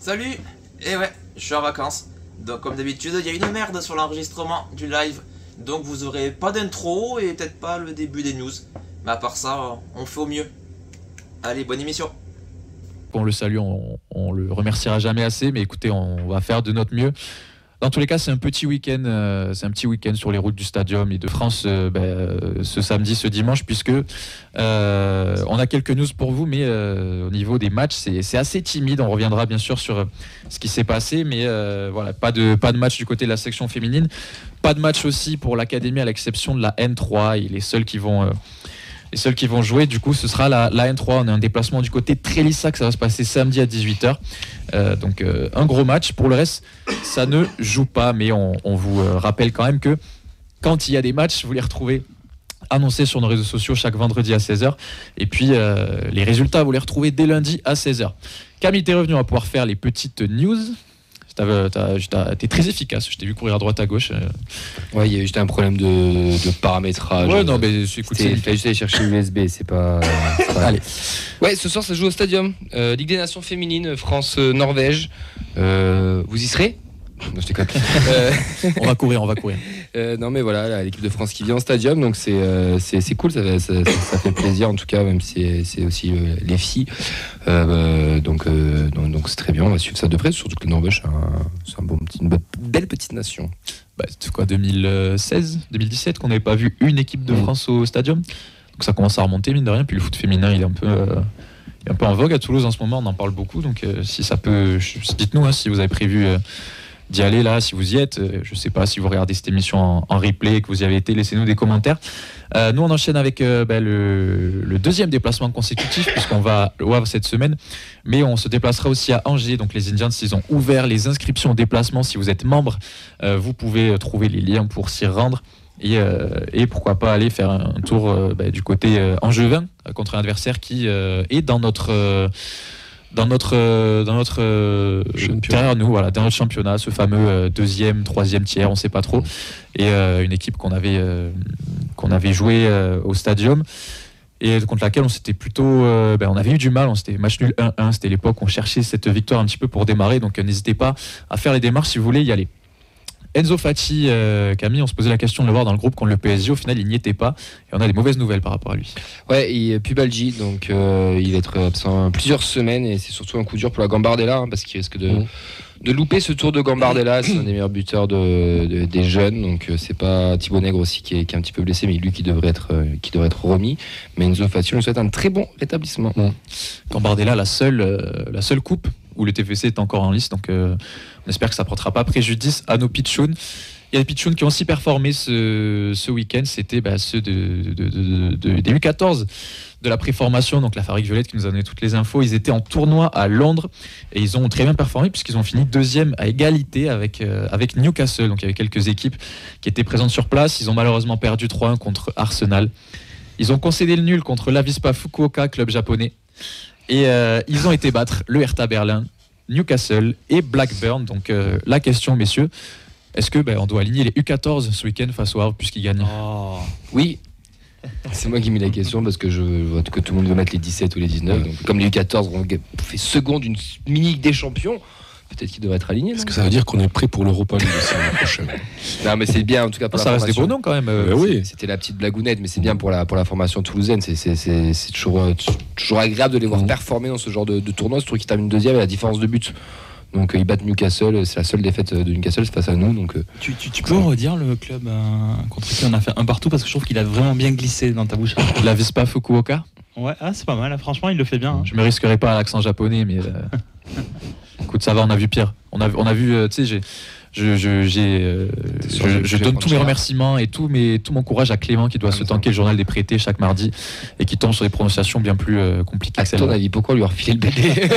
Salut. Et ouais, je suis en vacances. Donc comme d'habitude, il y a une merde sur l'enregistrement du live. Donc vous aurez pas d'intro et peut-être pas le début des news. Mais à part ça, on fait au mieux. Allez, bonne émission. On le salue, on le remerciera jamais assez, mais écoutez, on va faire de notre mieux. Dans tous les cas, c'est un petit week-end sur les routes du Stadium et de France ce samedi, ce dimanche, puisque on a quelques news pour vous, mais au niveau des matchs, c'est assez timide. On reviendra bien sûr sur ce qui s'est passé, mais voilà, pas de match du côté de la section féminine, pas de match aussi pour l'académie à l'exception de la N3 et les seuls qui vont jouer, du coup, ce sera la N3. On a un déplacement du côté de Trélissac, ça va se passer samedi à 18h. Donc, un gros match. Pour le reste, ça ne joue pas, mais on vous rappelle quand même que quand il y a des matchs, vous les retrouvez annoncés sur nos réseaux sociaux chaque vendredi à 16h. Et puis, les résultats, vous les retrouvez dès lundi à 16h. Camille, t'es revenu, on va pouvoir faire les petites news. T'es très efficace, je t'ai vu courir à droite à gauche. Ouais, il y a juste un problème de paramétrage. Ouais, non, mais écoute, il fallait juste aller chercher l'USB, c'est pas... Allez. Ouais, ce soir ça joue au Stadium. Ligue des Nations féminines, France-Norvège. Vous y serez ? Non, je déconne. On va courir. Non, mais voilà, l'équipe de France qui vient au Stadium, donc c'est cool, ça fait plaisir en tout cas, même si c'est aussi les filles. Donc c'est très bien, on va suivre ça de près, surtout que le Norvège, c'est une belle petite nation. C'est quoi, 2016, 2017 qu'on n'avait pas vu une équipe de France au Stadium. Donc ça commence à remonter, mine de rien. Puis le foot féminin, il est un peu en vogue à Toulouse en ce moment, on en parle beaucoup. Donc si ça peut, dites-nous si vous avez prévu d'y aller là, si vous y êtes. Je sais pas si vous regardez cette émission en replay, que vous y avez été, laissez-nous des commentaires. Nous on enchaîne avec le deuxième déplacement consécutif, puisqu'on va au Havre cette semaine, mais on se déplacera aussi à Angers. Donc les Indians, ils ont ouvert les inscriptions au déplacement. Si vous êtes membre, vous pouvez trouver les liens pour s'y rendre et pourquoi pas aller faire un tour du côté angevin contre un adversaire qui est dans notre derrière nous, voilà, dans notre championnat, ce fameux deuxième, troisième tiers, on sait pas trop, et une équipe qu'on avait joué au Stadium et contre laquelle on s'était plutôt on avait eu du mal, on s'était match nul 1-1, c'était l'époque où on cherchait cette victoire un petit peu pour démarrer, donc n'hésitez pas à faire les démarches si vous voulez y aller. Enzo Fati, Camille, on se posait la question de le voir dans le groupe contre le PSG. Au final, il n'y était pas. Et on a des mauvaises nouvelles par rapport à lui. Ouais, et pubalgie, donc il va être absent plusieurs semaines. Et c'est surtout un coup dur pour la Gambardella, parce qu'il risque de louper ce tour de Gambardella. C'est un des meilleurs buteurs des jeunes. Donc c'est pas Thibaut Nègre aussi qui est un petit peu blessé, mais lui qui devrait être remis. Mais Enzo Fati, on lui souhaite un très bon rétablissement. Gambardella, la seule coupe où le TFC est encore en lice, donc on espère que ça ne portera pas préjudice à nos pitchouns. Il y a des pitchouns qui ont aussi performé ce week-end, c'était ceux des U14 de la préformation, donc la Fabrique Violette qui nous a donné toutes les infos. Ils étaient en tournoi à Londres et ils ont très bien performé puisqu'ils ont fini deuxième à égalité avec Newcastle. Donc il y avait quelques équipes qui étaient présentes sur place. Ils ont malheureusement perdu 3-1 contre Arsenal. Ils ont concédé le nul contre l'Avispa Fukuoka, club japonais. Et ils ont été battre le Hertha Berlin, Newcastle et Blackburn. Donc la question, messieurs, est-ce que on doit aligner les U14 ce week-end face au Havre puisqu'ils gagnent ? Oui. C'est moi qui mets la question parce que je vois que tout le monde veut mettre les 17 ou les 19. Donc, comme les U14 ont fait second d'une mini-Ligue des Champions, peut-être qu'ils devraient être alignés. Est-ce que ça veut dire qu'on est prêt pour l'Europa League l'année prochaine ? Non, mais c'est bien en tout cas pour la formation. Ça reste des beaux noms quand même. Oui. C'était la petite blagounette, mais c'est bien pour la formation toulousaine. C'est toujours agréable de les voir performer dans ce genre de tournoi, surtout qu'ils terminent deuxième à la différence de but. Donc ils battent Newcastle, c'est la seule défaite de Newcastle face à nous. Donc, tu peux redire le club contre qui on a fait un partout, parce que je trouve qu'il a vraiment bien glissé dans ta bouche. La Vespa Fukuoka. Ouais, c'est pas mal, franchement il le fait bien. Hein. Je me risquerai pas à l'accent japonais, mais écoute, ça va, on a vu pire. On a vu, tu sais, je donne tous mes remerciements et tout mon courage à Clément qui doit se tanker le journal des prêtés chaque mardi et qui tombe sur des prononciations bien plus compliquées que celle-là. À ton avis, pourquoi lui refiler le bébé?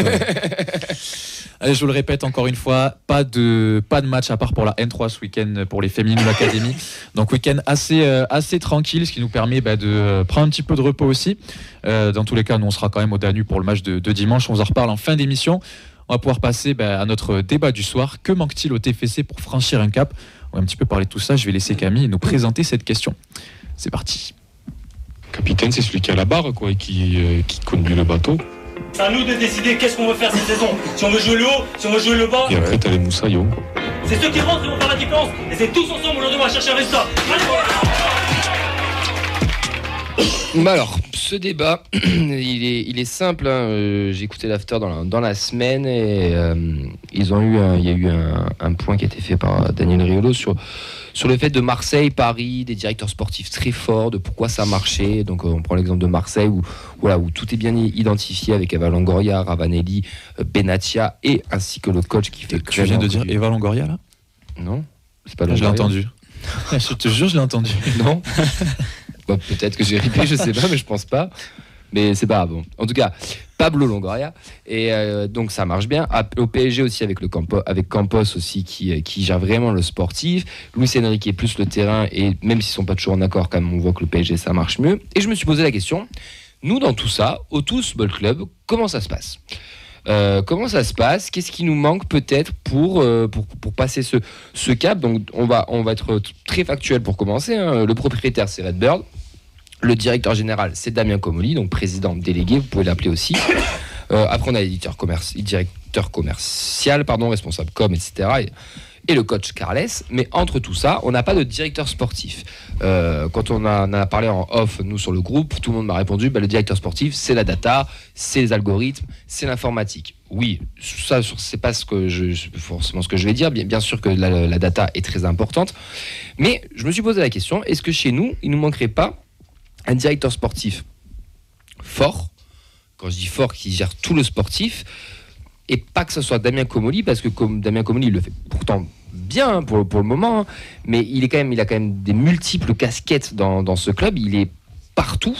Allez, je vous le répète encore une fois, pas de match à part pour la N3 ce week-end pour les féminines de l'académie. Donc week-end assez tranquille, ce qui nous permet de prendre un petit peu de repos aussi. Dans tous les cas, nous on sera quand même au Danube pour le match de dimanche. On vous en reparle en fin d'émission. On va pouvoir passer à notre débat du soir. Que manque-t-il au TFC pour franchir un cap? On va un petit peu parler de tout ça. Je vais laisser Camille nous présenter cette question. C'est parti. Capitaine, c'est celui qui a la barre, quoi, et qui conduit le bateau. C'est à nous de décider qu'est-ce qu'on veut faire cette saison. Si on veut jouer le haut, si on veut jouer le bas. Et après, t'as les Moussaillons. C'est ceux qui rentrent qui vont faire la différence. Et c'est tous ensemble aujourd'hui on va chercher un résultat. Bah alors, ce débat, il est simple. Hein. J'ai écouté l'after dans la semaine et il y a eu un point qui a été fait par Daniel Riolo sur le fait de Marseille, Paris, des directeurs sportifs très forts, de pourquoi ça marchait. Donc on prend l'exemple de Marseille où tout est bien identifié avec Eva Longoria, Ravanelli, Benatia et ainsi que le coach qui fait. Tu viens de dire Eva Longoria là ? Non, c'est pas Je l'ai entendu. Je te jure, je l'ai entendu. Non. Bah, peut-être que j'ai ripé, je sais pas, mais je pense pas. Mais c'est pas bon. En tout cas, Pablo Longoria. Et donc ça marche bien. Au PSG aussi avec Campos aussi qui gère vraiment le sportif. Luis Enrique plus le terrain. Et même s'ils sont pas toujours en accord, quand même, on voit que le PSG ça marche mieux. Et je me suis posé la question. Nous dans tout ça, au Tous Ball Club, comment ça se passe ? Comment ça se passe ? Qu'est-ce qui nous manque peut-être pour passer ce cap ? Donc on va être très factuel pour commencer. Hein. Le propriétaire c'est Redbird. Le directeur général c'est Damien Comolli, donc président délégué, vous pouvez l'appeler aussi. Après on a directeur commercial, responsable com, etc. Et le coach Carles. Mais entre tout ça, on n'a pas de directeur sportif. Quand on en a parlé en off, nous sur le groupe, tout le monde m'a répondu, le directeur sportif, c'est la data, c'est les algorithmes, c'est l'informatique. Oui, ça, c'est pas forcément ce que je vais dire. Bien sûr que la data est très importante. Mais je me suis posé la question, est-ce que chez nous, il ne nous manquerait pas un directeur sportif fort, quand je dis fort, qui gère tout le sportif, et pas que ce soit Damien Comolli, parce que Damien Comolli il le fait pourtant bien pour le moment, mais il a quand même des multiples casquettes dans ce club, il est partout.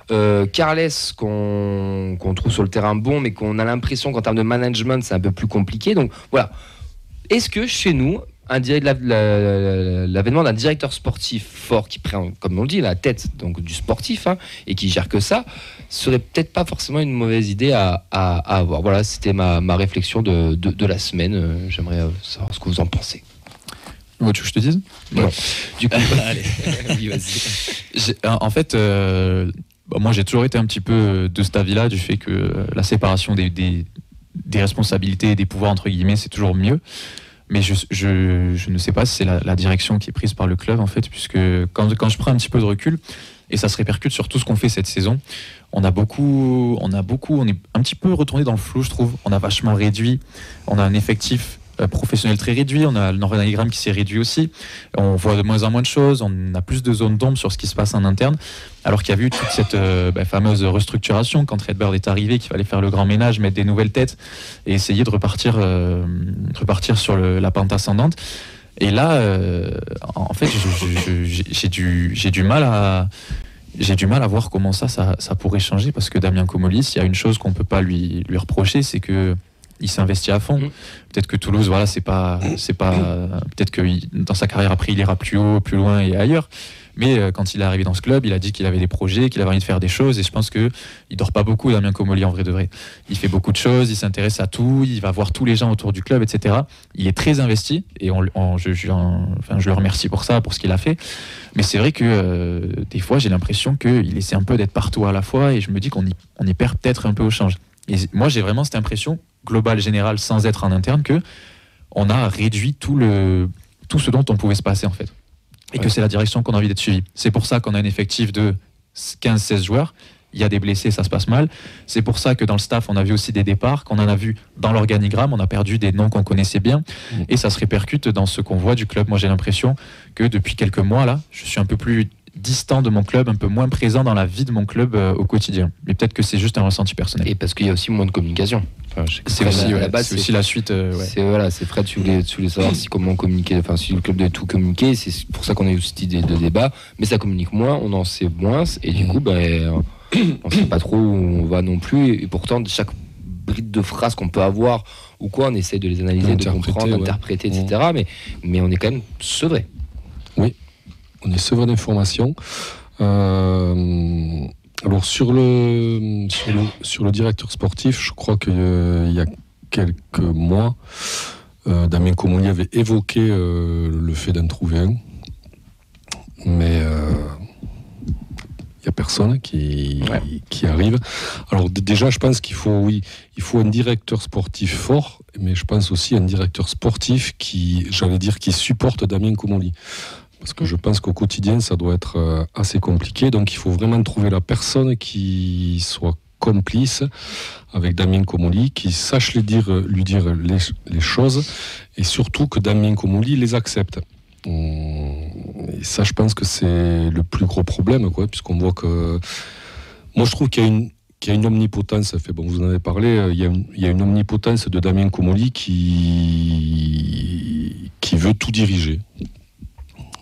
Carles qu'on trouve sur le terrain bon, mais qu'on a l'impression qu'en termes de management c'est un peu plus compliqué. Donc voilà, est-ce que chez nous l'avènement d'un directeur sportif fort qui prend, comme on le dit, la tête donc du sportif et qui gère que ça, serait peut-être pas forcément une mauvaise idée à avoir. Voilà, c'était ma réflexion de la semaine. J'aimerais savoir ce que vous en pensez. Tu veux que je te dise ? Non. Du coup, allez. Oui, vas-y. En fait, moi j'ai toujours été un petit peu de cet avis-là, du fait que la séparation des responsabilités et des pouvoirs, entre guillemets, c'est toujours mieux. Mais je ne sais pas si c'est la direction qui est prise par le club, en fait, puisque quand je prends un petit peu de recul, et ça se répercute sur tout ce qu'on fait cette saison, on est un petit peu retourné dans le flou, je trouve. On a vachement réduit, on a un effectif professionnel très réduit, on a l'organigramme qui s'est réduit aussi, on voit de moins en moins de choses, on a plus de zones d'ombre sur ce qui se passe en interne, alors qu'il y a eu toute cette fameuse restructuration quand Redbird est arrivé, qu'il fallait faire le grand ménage, mettre des nouvelles têtes et essayer de repartir sur la pente ascendante. Et là, en fait, j'ai du mal à voir comment ça pourrait changer, parce que Damien Comolli, s'il y a une chose qu'on ne peut pas lui reprocher, c'est que il s'investit à fond. Peut-être que Toulouse, voilà, c'est pas. Peut-être que dans sa carrière après, il ira plus haut, plus loin et ailleurs. Mais quand il est arrivé dans ce club, il a dit qu'il avait des projets, qu'il avait envie de faire des choses. Et je pense que il dort pas beaucoup, Damien Comolli, en vrai de vrai. Il fait beaucoup de choses, il s'intéresse à tout, il va voir tous les gens autour du club, etc. Il est très investi et je le remercie pour ça, pour ce qu'il a fait. Mais c'est vrai que des fois, j'ai l'impression qu'il essaie un peu d'être partout à la fois, et je me dis qu'on y perd peut-être un peu au change. Et moi, j'ai vraiment cette impression globale, générale, sans être en interne, que on a réduit tout ce dont on pouvait se passer, en fait. Et que c'est la direction qu'on a envie d'être suivi. C'est pour ça qu'on a un effectif de 15-16 joueurs. Il y a des blessés, ça se passe mal. C'est pour ça que dans le staff, on a vu aussi des départs, qu'on en a vu dans l'organigramme, on a perdu des noms qu'on connaissait bien. Et ça se répercute dans ce qu'on voit du club. Moi, j'ai l'impression que depuis quelques mois, là, je suis un peu plus distant de mon club, un peu moins présent dans la vie de mon club au quotidien. Mais peut-être que c'est juste un ressenti personnel. Et parce qu'il y a aussi moins de communication. C'est aussi la suite. C'est Fred, tu voulais savoir comment communiquer, si le club devait tout communiquer. C'est pour ça qu'on a eu cette idée de débat. Mais ça communique moins, on en sait moins, et du coup, on ne sait pas trop où on va non plus. Et pourtant, chaque bride de phrase qu'on peut avoir ou quoi, on essaie de les analyser, de comprendre, d'interpréter, etc. Mais on est quand même sevré. Oui, on est sevré d'informations. Alors sur le directeur sportif, je crois qu'il y a quelques mois, Damien Comolli avait évoqué le fait d'en trouver un, mais il y a personne qui arrive. Alors déjà, je pense qu'il faut un directeur sportif fort, mais je pense aussi un directeur sportif qui supporte Damien Comolli. Parce que je pense qu'au quotidien, ça doit être assez compliqué. Donc il faut vraiment trouver la personne qui soit complice avec Damien Comolli, qui sache lui dire les choses, et surtout que Damien Comolli les accepte. Et ça, je pense que c'est le plus gros problème, puisqu'on voit que... Moi, je trouve qu'il y a une omnipotence. Vous en avez parlé, il y a une omnipotence de Damien Comolli qui veut tout diriger.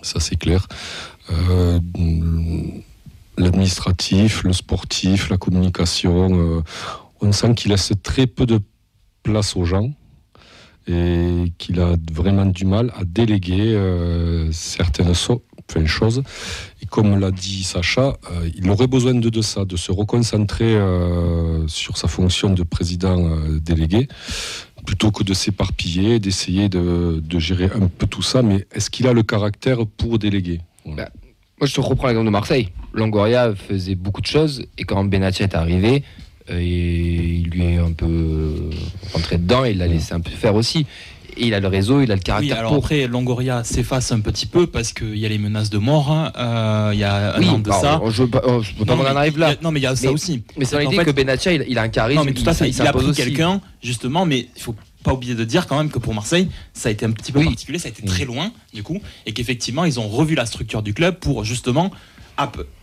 Ça, c'est clair. L'administratif, le sportif, la communication, on sent qu'il laisse très peu de place aux gens et qu'il a vraiment du mal à déléguer certaines choses. Et comme l'a dit Sacha, il aurait besoin de ça, de se reconcentrer sur sa fonction de président délégué, plutôt que de s'éparpiller, d'essayer de gérer un peu tout ça. Mais est-ce qu'il a le caractère pour déléguer ? Moi, je te reprends l'exemple de Marseille. Longoria faisait beaucoup de choses, et quand Benatia est arrivé, il lui est un peu rentré dedans, et il l'a laissé un peu faire aussi. Et il a le réseau, il a le caractère. Oui, alors après, Longoria s'efface un petit peu parce qu'il y a les menaces de mort. Il y a un an de ça. Je peux pas qu'on en arrive là. Non, mais il y a ça aussi. Mais c'est l'idée que Benatia, il a un charisme. Non, mais tout à fait. Il a pris quelqu'un, justement, mais il faut pas oublier de dire quand même que pour Marseille, ça a été un petit peu particulier, ça a été très loin, du coup, et qu'effectivement, ils ont revu la structure du club pour justement,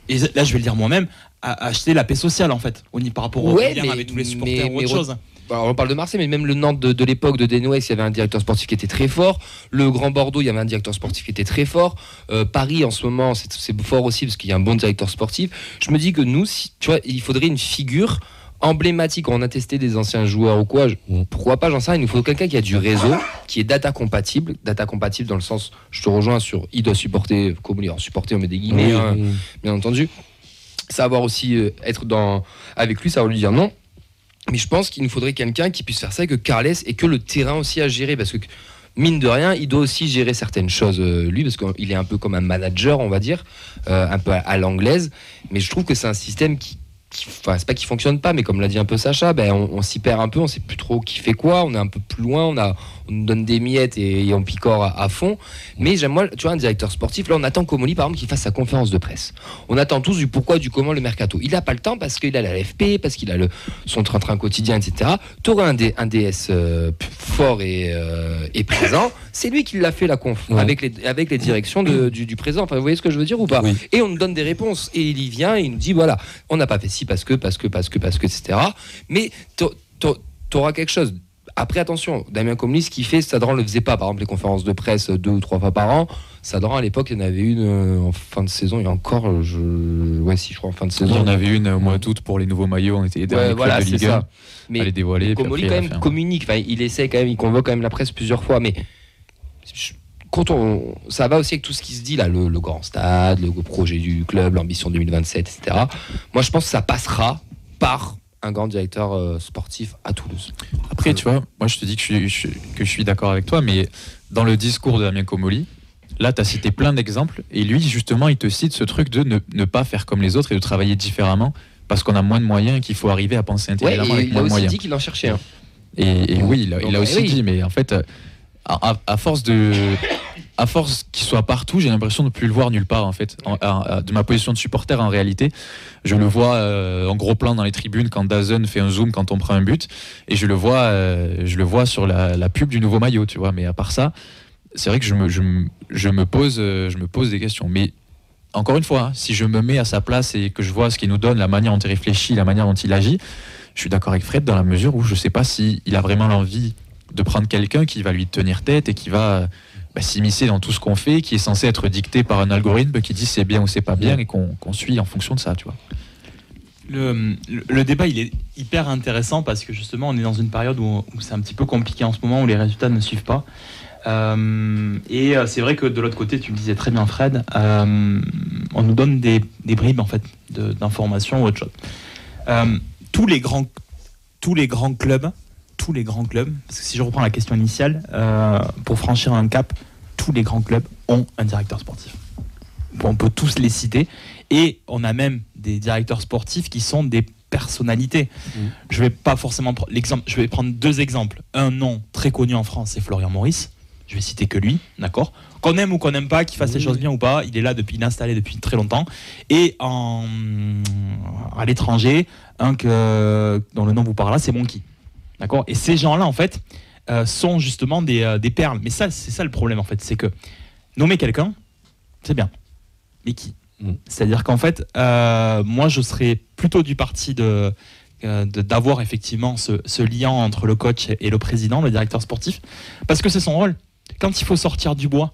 et là je vais le dire moi-même, acheter la paix sociale en fait, par rapport au lien avec tous les supporters ou autre chose. On parle de Marseille, mais même le Nantes de l'époque de Denouès, il y avait un directeur sportif qui était très fort. Le Grand Bordeaux, il y avait un directeur sportif qui était très fort. Paris, en ce moment, c'est fort aussi parce qu'il y a un bon directeur sportif. Je me dis que nous, tu vois, il faudrait une figure emblématique. On a testé des anciens joueurs ou quoi, pourquoi pas, j'en sais rien. Il nous faut quelqu'un qui a du réseau, qui est data compatible dans le sens, je te rejoins sur, il doit supporter, supporter, on met des guillemets, bien entendu. Savoir aussi être avec lui, ça va lui dire non. Mais je pense qu'il nous faudrait quelqu'un qui puisse faire ça, et que Carles et que le terrain aussi à gérer, parce que mine de rien, il doit aussi gérer certaines choses lui, parce qu'il est un peu comme un manager, on va dire, un peu à l'anglaise. Mais je trouve que c'est un système c'est pas qui fonctionne pas, mais comme l'a dit un peu Sacha, on s'y perd un peu, on sait plus trop qui fait quoi, on est un peu plus loin, on nous donne des miettes et on picore à fond. Mais j'aime, moi, tu vois, un directeur sportif, là on attend Comolli par exemple qu'il fasse sa conférence de presse. On attend tous du pourquoi, du comment le mercato. Il a pas le temps parce qu'il a la LFP, parce qu'il a son train-train quotidien, etc. T'auras un DS fort et présent, c'est lui qui l'a fait la conf avec les directions du président. Enfin, vous voyez ce que je veux dire ou pas? Oui. Et on nous donne des réponses, et il y vient et il nous dit voilà, on n'a pas fait ci parce que, etc. Mais t'auras quelque chose. Après, attention, Damien Comolli, ce qu'il fait, Sadran le faisait pas. Par exemple, les conférences de presse 2 ou 3 fois par an. Sadran, à l'époque, il y en avait une en fin de saison. Il y a encore, je crois, en fin de saison. Il y en avait une au mois d'août pour les nouveaux maillots. On était les derniers clubs de Ligue 1 à les dévoiler. Comolli, quand même, communique. Enfin, il essaie quand même, il convoque quand même la presse plusieurs fois. Mais ça va aussi avec tout ce qui se dit là, le grand stade, le projet du club, l'ambition 2027, etc. Moi, je pense que ça passera par un grand directeur sportif à Toulouse. Après, tu vois, moi je te dis que je suis d'accord avec toi, mais dans le discours de Damien Comolli, là tu as cité plein d'exemples, et lui justement il te cite ce truc de ne pas faire comme les autres et de travailler différemment parce qu'on a moins de moyens et qu'il faut arriver à penser intelligemment avec moins de moyens. Il a aussi dit qu'il en cherchait un. Et oui, il a aussi dit, mais en fait, à force qu'il soit partout, j'ai l'impression de ne plus le voir nulle part en fait. De ma position de supporter, en réalité, je le vois en gros plan dans les tribunes quand DAZN fait un zoom quand on prend un but, et je le vois sur la pub du nouveau maillot, tu vois. Mais à part ça, c'est vrai que je me pose des questions. Mais encore une fois, si je me mets à sa place et que je vois ce qu'il nous donne, la manière dont il réfléchit, la manière dont il agit, je suis d'accord avec Fred dans la mesure où je ne sais pas s'il a vraiment l'envie de prendre quelqu'un qui va lui tenir tête et qui va s'immiscer dans tout ce qu'on fait, qui est censé être dicté par un algorithme qui dit c'est bien ou c'est pas bien, et qu'on suit en fonction de ça, tu vois. Le débat il est hyper intéressant parce que justement on est dans une période où c'est un petit peu compliqué en ce moment, où les résultats ne suivent pas, et c'est vrai que de l'autre côté, tu le disais très bien Fred, on nous donne des bribes en fait d'informations ou autre chose. Tous les grands clubs, parce que si je reprends la question initiale, pour franchir un cap, tous les grands clubs ont un directeur sportif. on peut tous les citer. Et on a même des directeurs sportifs qui sont des personnalités. Je vais pas forcément l'exemple. Je vais prendre 2 exemples. Un nom très connu en France, c'est Florian Maurice. Je vais citer que lui, d'accord. Qu'on aime ou qu'on n'aime pas, qu'il fasse les choses bien ou pas, il est là il est installé depuis très longtemps. Et à l'étranger, dont le nom vous parlera, c'est Monkey, d'accord. Et ces gens-là, en fait, sont justement des perles. Mais ça, c'est ça le problème, en fait, c'est que nommer quelqu'un, c'est bien. Mais qui ? C'est-à-dire qu'en fait, moi, je serais plutôt du parti d'avoir effectivement ce lien entre le coach et le président, le directeur sportif, parce que c'est son rôle. Quand il faut sortir du bois,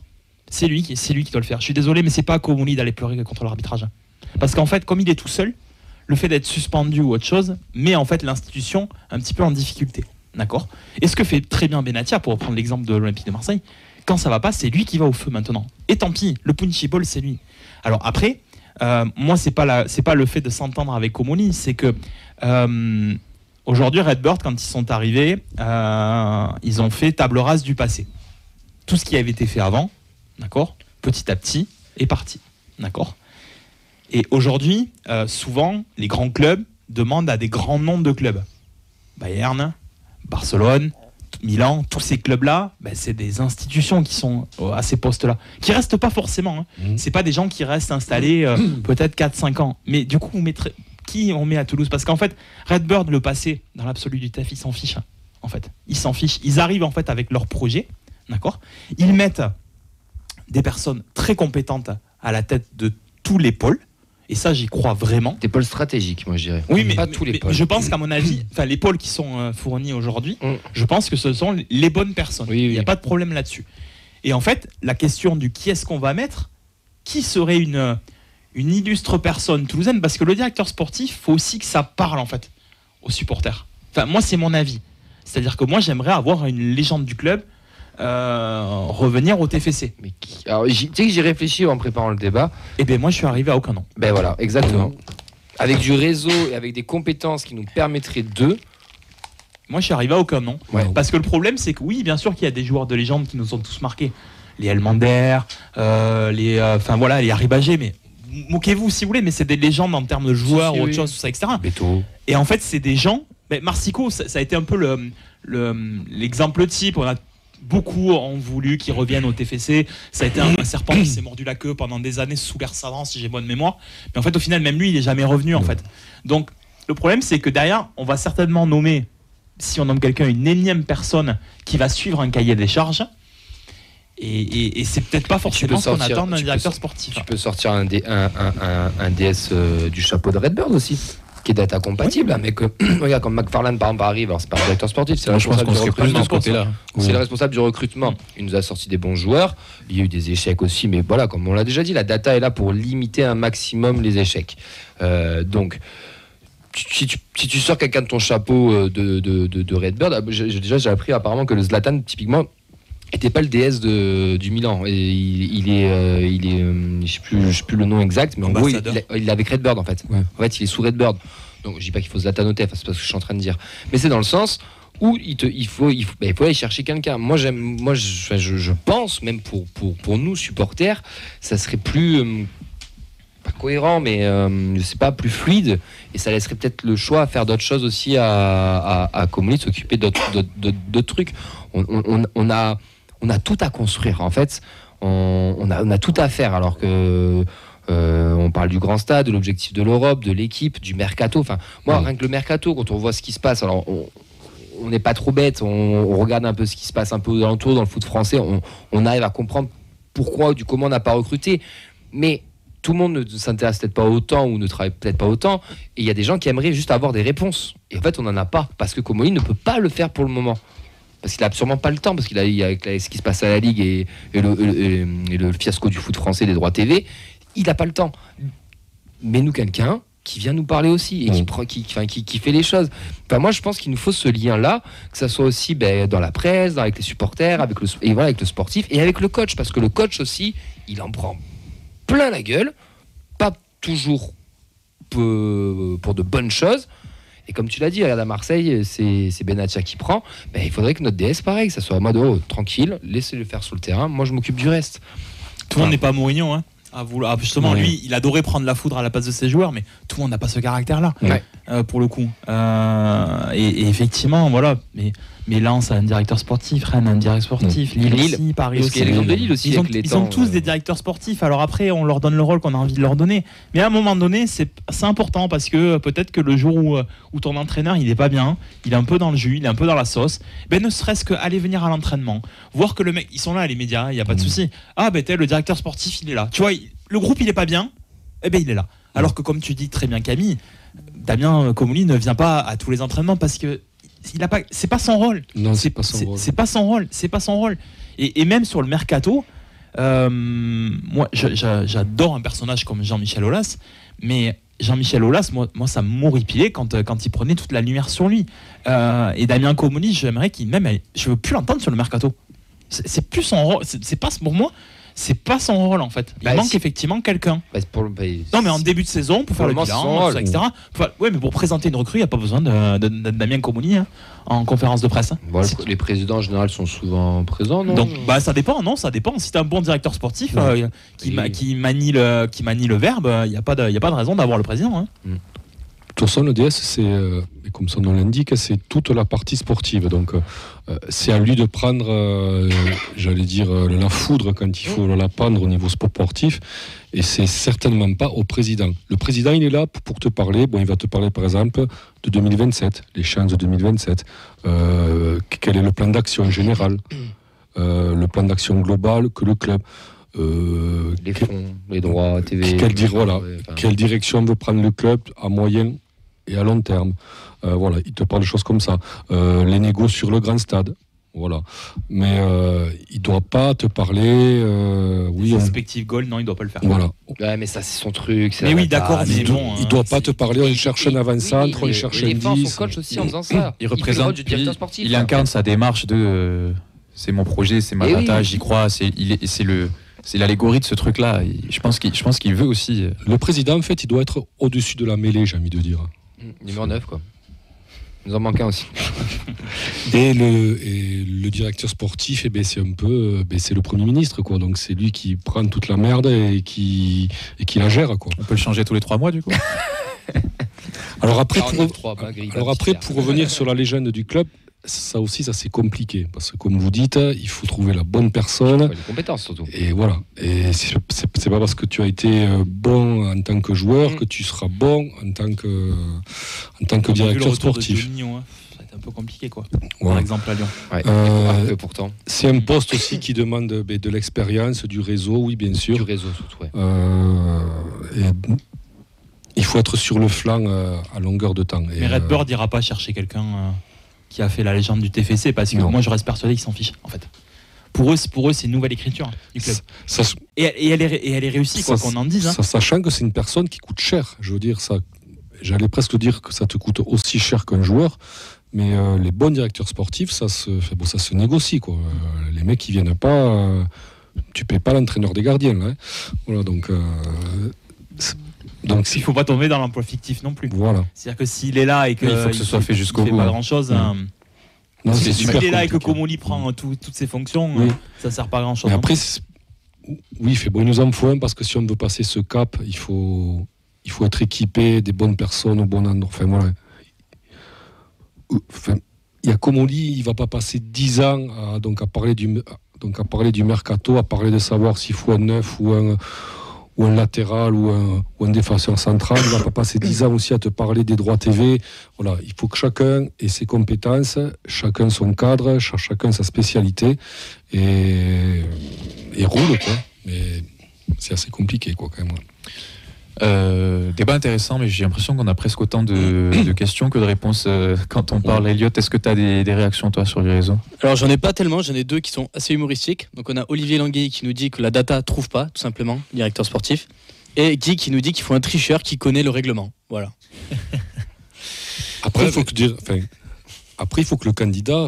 c'est lui qui doit le faire. Je suis désolé, mais c'est pas à Comolli d'aller pleurer contre l'arbitrage. Parce qu'en fait, comme il est tout seul, le fait d'être suspendu ou autre chose met en fait l'institution un petit peu en difficulté. D'accord ? Et ce que fait très bien Benatia, pour reprendre l'exemple de l'Olympique de Marseille, quand ça va pas, c'est lui qui va au feu maintenant. Et tant pis, le punchy ball, c'est lui. Alors après, moi, c'est pas le fait de s'entendre avec Comolli, c'est que aujourd'hui, Redbird, quand ils sont arrivés, ils ont fait table rase du passé. Tout ce qui avait été fait avant, d'accord, petit à petit, est parti, d'accord. Et aujourd'hui, souvent, les grands clubs demandent à des grands noms de clubs. Bayern, Barcelone, Milan, tous ces clubs-là, c'est des institutions qui sont à ces postes-là, qui restent pas forcément. C'est pas des gens qui restent installés peut-être 4-5 ans. Mais du coup, qui on met à Toulouse ? Parce qu'en fait, Redbird, le passé, dans l'absolu du taf, ils s'en fichent. En fait, ils s'en fichent. Ils arrivent en fait avec leur projet, d'accord ? Ils mettent des personnes très compétentes à la tête de tous les pôles. Et ça, j'y crois vraiment. Des pôles stratégiques, moi je dirais. Oui, mais pas tous les pôles. Mais je pense qu'à mon avis, les pôles qui sont fournis aujourd'hui, je pense que ce sont les bonnes personnes. Oui. Il n'y a pas de problème là-dessus. Et en fait, la question du qui est-ce qu'on va mettre, qui serait une illustre personne toulousaine, parce que le directeur sportif, il faut aussi que ça parle en fait aux supporters. Enfin, moi, c'est mon avis. C'est-à-dire que moi, j'aimerais avoir une légende du club revenir au TFC. Mais alors, tu sais que j'y réfléchis en préparant le débat. Et bien moi je suis arrivé à aucun nom. Ben voilà, exactement. Avec du réseau et avec des compétences qui nous permettraient de... Moi je suis arrivé à aucun nom. Ouais. Parce que le problème c'est que oui, bien sûr qu'il y a des joueurs de légende qui nous ont tous marqués. Les Elmander, les Harry Bagé, mais moquez-vous si vous voulez, mais c'est des légendes en termes de joueurs ou autre chose, tout ça, etc. Beto. Et en fait c'est des gens... Marsico, ça a été un peu l'exemple type. On a beaucoup ont voulu qu'il revienne au TFC. Ça a été un serpent qui s'est mordu la queue pendant des années sous l'air savant, si j'ai bonne mémoire. Mais en fait, au final, même lui, il n'est jamais revenu. En fait. Donc, le problème, c'est que derrière, on va certainement nommer, si on nomme quelqu'un, une énième personne qui va suivre un cahier des charges. Et c'est peut-être pas forcément ce qu'on attend d'un directeur sportif. Tu peux sortir un DS du chapeau de Redbird aussi, qui est data compatible, mais que regarde, comme McFarlane par exemple arrive, alors c'est pas un directeur sportif, c'est le responsable du recrutement. De ce côté-là. C'est le responsable du recrutement. Il nous a sorti des bons joueurs, il y a eu des échecs aussi, mais voilà, comme on l'a déjà dit, la data est là pour limiter un maximum les échecs. Donc, si tu sors quelqu'un de ton chapeau de Redbird, j'ai appris apparemment que le Zlatan, typiquement, était pas le DS du Milan. Et il est je sais plus le nom exact, mais en gros, il est avec Redbird en fait. Ouais. En fait, il est sous Redbird. Donc, je dis pas qu'il faut Zlatan au TF, c'est pas ce que je suis en train de dire. Mais c'est dans le sens où il faut aller chercher quelqu'un. Moi, je pense, même pour nous, supporters, ça serait plus... pas cohérent, mais je sais pas, plus fluide, et ça laisserait peut-être le choix à faire d'autres choses aussi à Comolli, de s'occuper d'autres trucs. On a tout à construire, en fait. On a tout à faire, alors que on parle du grand stade, de l'objectif de l'Europe, de l'équipe, du mercato. Enfin, moi, rien que le mercato, quand on voit ce qui se passe, alors on n'est pas trop bête, on regarde un peu ce qui se passe un peu aux alentours dans le foot français, on arrive à comprendre pourquoi, comment on n'a pas recruté, mais tout le monde ne s'intéresse peut-être pas autant ou ne travaille peut-être pas autant, et il y a des gens qui aimeraient juste avoir des réponses, et en fait on n'en a pas, parce que Comolli ne peut pas le faire pour le moment, parce qu'il a absolument pas le temps, parce qu'il a avec ce qui se passe à la Ligue et le fiasco du foot français des droits TV, il n'a pas le temps. Mais nous, quelqu'un qui vient nous parler aussi et qui fait les choses. Enfin, moi, je pense qu'il nous faut ce lien-là, que ça soit aussi dans la presse, avec les supporters, avec le sportif et avec le coach, parce que le coach aussi, il en prend plein la gueule, pas toujours pour de bonnes choses. Et comme tu l'as dit, regarde à Marseille, c'est Benatia qui prend. Il faudrait que notre DS, pareil, que ça soit en mode tranquille, laissez-le faire sur le terrain. Moi, je m'occupe du reste. Tout le monde n'est pas Mourinho, hein. Justement, Oui. lui, il adorait prendre la foudre à la place de ses joueurs, mais tout le monde n'a pas ce caractère-là, Ouais. pour le coup. Et effectivement, voilà. Mais Lens a un directeur sportif, Rennes a un directeur sportif, Lille aussi, Paris Parce aussi. qu'il y a l'exemple de Lille aussi. Ils ont, avec les ils ont temps, tous des directeurs sportifs. Alors après, on leur donne le rôle qu'on a envie de leur donner. Mais à un moment donné, c'est important parce que peut-être que le jour où ton entraîneur il est pas bien, il est un peu dans le jus, il est un peu dans la sauce, ne serait-ce qu'aller venir à l'entraînement, voir que le mec, ils sont là, les médias, il n'y a pas de souci. Ah le directeur sportif, il est là. Tu vois, le groupe il est pas bien, il est là. Alors que comme tu dis très bien Camille, Damien Comolli ne vient pas à tous les entraînements parce que c'est pas son rôle. Non, c'est pas son rôle. C'est pas son rôle. C'est pas son rôle. Et même sur le mercato, moi, j'adore un personnage comme Jean-Michel Aulas, mais Jean-Michel Aulas, moi, ça m'horripilait quand il prenait toute la lumière sur lui. Et Damien Comolli, j'aimerais je veux plus l'entendre sur le mercato. C'est plus son rôle. C'est pas pour moi. C'est pas son rôle en fait. Il manque effectivement quelqu'un. Non mais en début de saison pour faire le bilan, etc. Mais pour présenter une recrue, il n'y a pas besoin de Damien Comolli en conférence de presse. Les présidents en général sont souvent présents, non? Donc ça dépend, ça dépend. Si tu as un bon directeur sportif qui manie le verbe, il n'y a pas de raison d'avoir le président. Hein. De toute façon, le DS, c'est, comme son nom l'indique, c'est toute la partie sportive. Donc, c'est à lui de prendre, la foudre quand il faut la prendre au niveau sportif. Et c'est certainement pas au président. Le président, il est là pour te parler. Bon, il va te parler, par exemple, de 2027, les chances de 2027. Quel est le plan d'action général, le plan d'action global que le club. Les fonds, les droits, TV. Quelle direction veut prendre le club à moyen et à long terme. Il te parle de choses comme ça. Les négos sur le grand stade. Voilà. Mais il ne doit pas te parler. Respective goal, non, il ne doit pas le faire. Voilà. Ouais, mais ça, c'est son truc. Mais oui, d'accord. Il ne doit pas te parler. On cherche un avant-centre, on cherche un 10. Son coach aussi en faisant ça. Il représente. Il incarne sa démarche de. C'est mon projet, c'est ma bataille, j'y crois. C'est l'allégorie de ce truc-là. Je pense qu'il veut aussi. Le président, en fait, il doit être au-dessus de la mêlée, j'ai envie de dire. Numéro 9, quoi. Il nous en manque un aussi. Et le directeur sportif, c'est un peu, c'est le Premier ministre, quoi. Donc c'est lui qui prend toute la merde et qui la gère, quoi. On peut le changer tous les 3 mois, du coup. Alors après, pour revenir sur la légende du club, ça aussi, ça c'est compliqué parce que comme vous dites, il faut trouver la bonne personne. Les compétences surtout. Et voilà. Et c'est pas parce que tu as été bon en tant que joueur que tu seras bon en tant que directeur sportif. Ça a été un peu compliqué, quoi. Voilà. Par exemple à Lyon. Ouais, pourtant. C'est un poste aussi qui demande de l'expérience, du réseau, oui bien sûr. Du réseau surtout. Ouais. Et il faut être sur le flanc à longueur de temps. Mais Redbird n'ira pas chercher quelqu'un qui a fait la légende du TFC parce que moi je reste persuadé qu'ils s'en fichent en fait. Pour eux c'est une nouvelle écriture du club. Et elle est réussie, quoi qu'on en dise. Sachant que c'est une personne qui coûte cher. Je veux dire, j'allais presque dire que ça te coûte aussi cher qu'un joueur. Mais les bons directeurs sportifs, ça se négocie, quoi. Les mecs qui viennent pas, tu payes pas l'entraîneur des gardiens là. Hein. Voilà, donc il ne faut pas tomber dans l'emploi fictif non plus. Voilà. C'est-à-dire que s'il est là et que il faut que ce soit fait jusqu'au bout. Pas grand-chose. Non, s'il est là et que Comolli prend toutes ses fonctions, ça ne sert pas à grand-chose. Mais après, il nous en faut un parce que si on veut passer ce cap, il faut être équipé des bonnes personnes au bon endroit. Enfin, voilà. Il y a Comolli, il ne va pas passer 10 ans à parler du mercato, à parler de savoir s'il faut un neuf ou un latéral ou un défenseur central. Il ne va pas passer 10 ans aussi à te parler des droits TV. Voilà, il faut que chacun ait ses compétences, chacun son cadre, chacun sa spécialité et roule, quoi. Mais c'est assez compliqué, quoi, quand même. Débat intéressant, mais j'ai l'impression qu'on a presque autant de questions que de réponses quand on parle. Elliot, est-ce que tu as des réactions, toi, sur les réseaux? Alors, j'en ai pas tellement, j'en ai deux qui sont assez humoristiques. Donc, on a Olivier Languille qui nous dit que la data trouve pas, tout simplement, directeur sportif. Et Guy qui nous dit qu'il faut un tricheur qui connaît le règlement. Voilà. Après, il faut que le candidat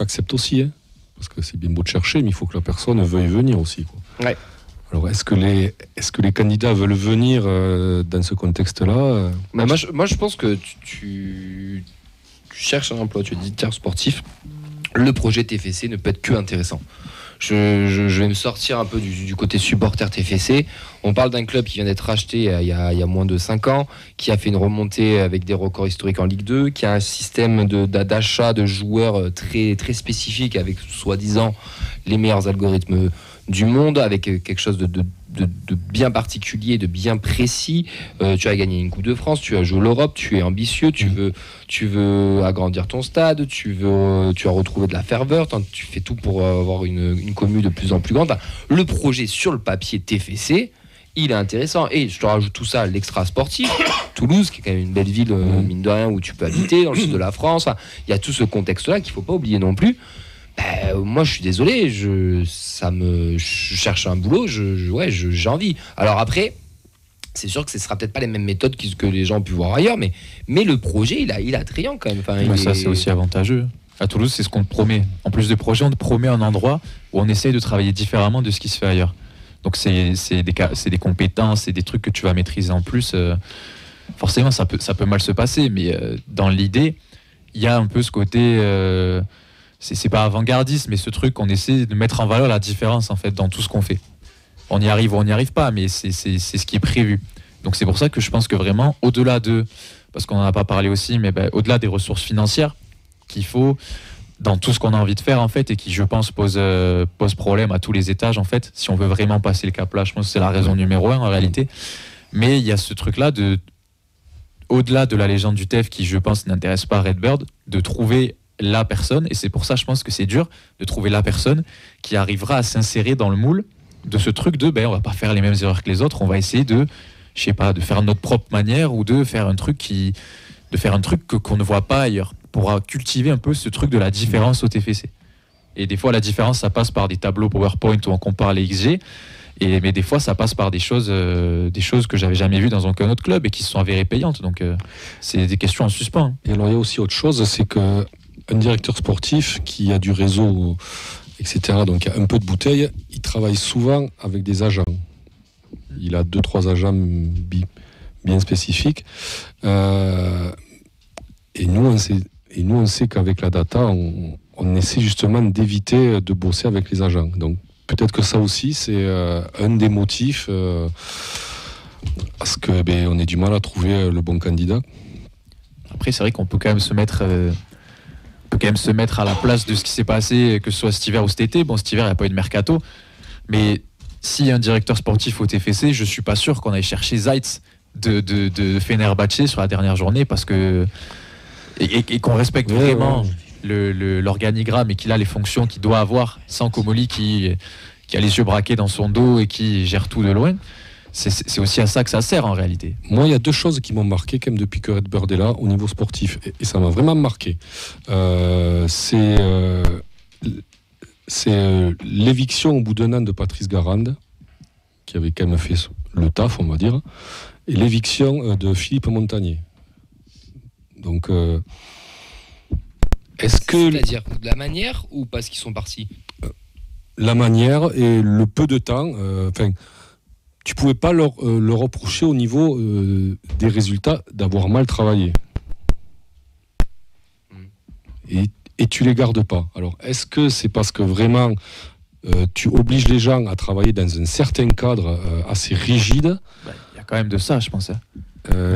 accepte aussi. Hein, parce que c'est bien beau de chercher, mais il faut que la personne veuille venir aussi, quoi. Ouais. Alors, est-ce que les candidats veulent venir dans ce contexte-là Moi, je pense que tu cherches un emploi, tu es directeur sportif. Le projet TFC ne peut être que intéressant. je vais me sortir un peu du côté supporter TFC. On parle d'un club qui vient d'être racheté il y a moins de 5 ans, qui a fait une remontée avec des records historiques en Ligue 2, qui a un système d'achat de joueurs très, très spécifique avec soi-disant les meilleurs algorithmes du monde, avec quelque chose de bien particulier, de bien précis. Tu as gagné une Coupe de France, tu as joué l'Europe, tu es ambitieux, tu veux agrandir ton stade, tu as retrouvé de la ferveur, tu fais tout pour avoir une commune de plus en plus grande. Enfin, le projet sur le papier TFC, il est intéressant. Et je te rajoute tout ça, l'extra sportif. Toulouse, qui est quand même une belle ville, mine de rien, où tu peux habiter, dans le sud de la France. Enfin, il y a tout ce contexte-là qu'il ne faut pas oublier non plus. Moi, je suis désolé, je cherche un boulot, j'ai envie. Alors après, c'est sûr que ce ne sera peut-être pas les mêmes méthodes que les gens ont pu voir ailleurs, mais le projet, il est attrayant quand même. Enfin, ça, c'est aussi avantageux. À Toulouse, c'est ce qu'on te promet. En plus de projet, on te promet un endroit où on essaye de travailler différemment de ce qui se fait ailleurs. Donc c'est des compétences, c'est des trucs que tu vas maîtriser en plus. Forcément, ça peut mal se passer, mais dans l'idée, il y a un peu ce côté... c'est pas avant-gardiste, mais ce truc qu'on essaie de mettre en valeur la différence en fait dans tout ce qu'on fait. On y arrive ou on n'y arrive pas, mais c'est ce qui est prévu. Donc c'est pour ça que je pense que vraiment, au-delà parce qu'on n'en a pas parlé aussi, mais au-delà des ressources financières qu'il faut dans tout ce qu'on a envie de faire en fait, et qui je pense pose problème à tous les étages en fait, si on veut vraiment passer le cap là, je pense que c'est la raison numéro 1 en réalité. Mais il y a ce truc là au-delà de la légende du TEF qui je pense n'intéresse pas Redbird, de trouver la personne, et c'est pour ça je pense que c'est dur de trouver la personne qui arrivera à s'insérer dans le moule de ce truc de on va pas faire les mêmes erreurs que les autres, on va essayer de faire notre propre manière, ou de faire un truc qu'on ne voit pas ailleurs, pour cultiver un peu ce truc de la différence au TFC. Et des fois la différence ça passe par des tableaux PowerPoint où on compare les XG, mais des fois ça passe par des choses que j'avais jamais vues dans aucun autre club et qui se sont avérées payantes. Donc c'est des questions en suspens. Et alors il y a aussi autre chose, c'est que un directeur sportif qui a du réseau, etc., donc il y a un peu de bouteille, il travaille souvent avec des agents. Il a 2-3 agents bien spécifiques. Et nous, on sait qu'avec la data, on essaie justement d'éviter de bosser avec les agents. Donc peut-être que ça aussi, c'est un des motifs parce que on a du mal à trouver le bon candidat. Après, c'est vrai qu'on peut quand même se mettre... à la place de ce qui s'est passé, que ce soit cet hiver ou cet été. Bon, cet hiver, il n'y a pas eu de mercato. Mais s'il y a un directeur sportif au TFC, je ne suis pas sûr qu'on aille chercher Zeitz de Fenerbahçe sur la dernière journée, parce que... Et qu'on respecte vraiment l'organigramme et qu'il a les fonctions qu'il doit avoir, sans Comolli qui a les yeux braqués dans son dos et qui gère tout de loin. C'est aussi à ça que ça sert en réalité. Moi, il y a 2 choses qui m'ont marqué quand même depuis que Redbird est là au niveau sportif, et ça m'a vraiment marqué. C'est l'éviction au bout d'un an de Patrice Garande, qui avait quand même fait le taf, on va dire, et l'éviction de Philippe Montagnier. Donc, est-ce que... C'est-à-dire de la manière ou parce qu'ils sont partis ? La manière et le peu de temps... tu pouvais pas leur reprocher au niveau des résultats d'avoir mal travaillé. Et tu les gardes pas. Alors, est-ce que c'est parce que vraiment tu obliges les gens à travailler dans un certain cadre assez rigide ? Il y a quand même de ça, je pense.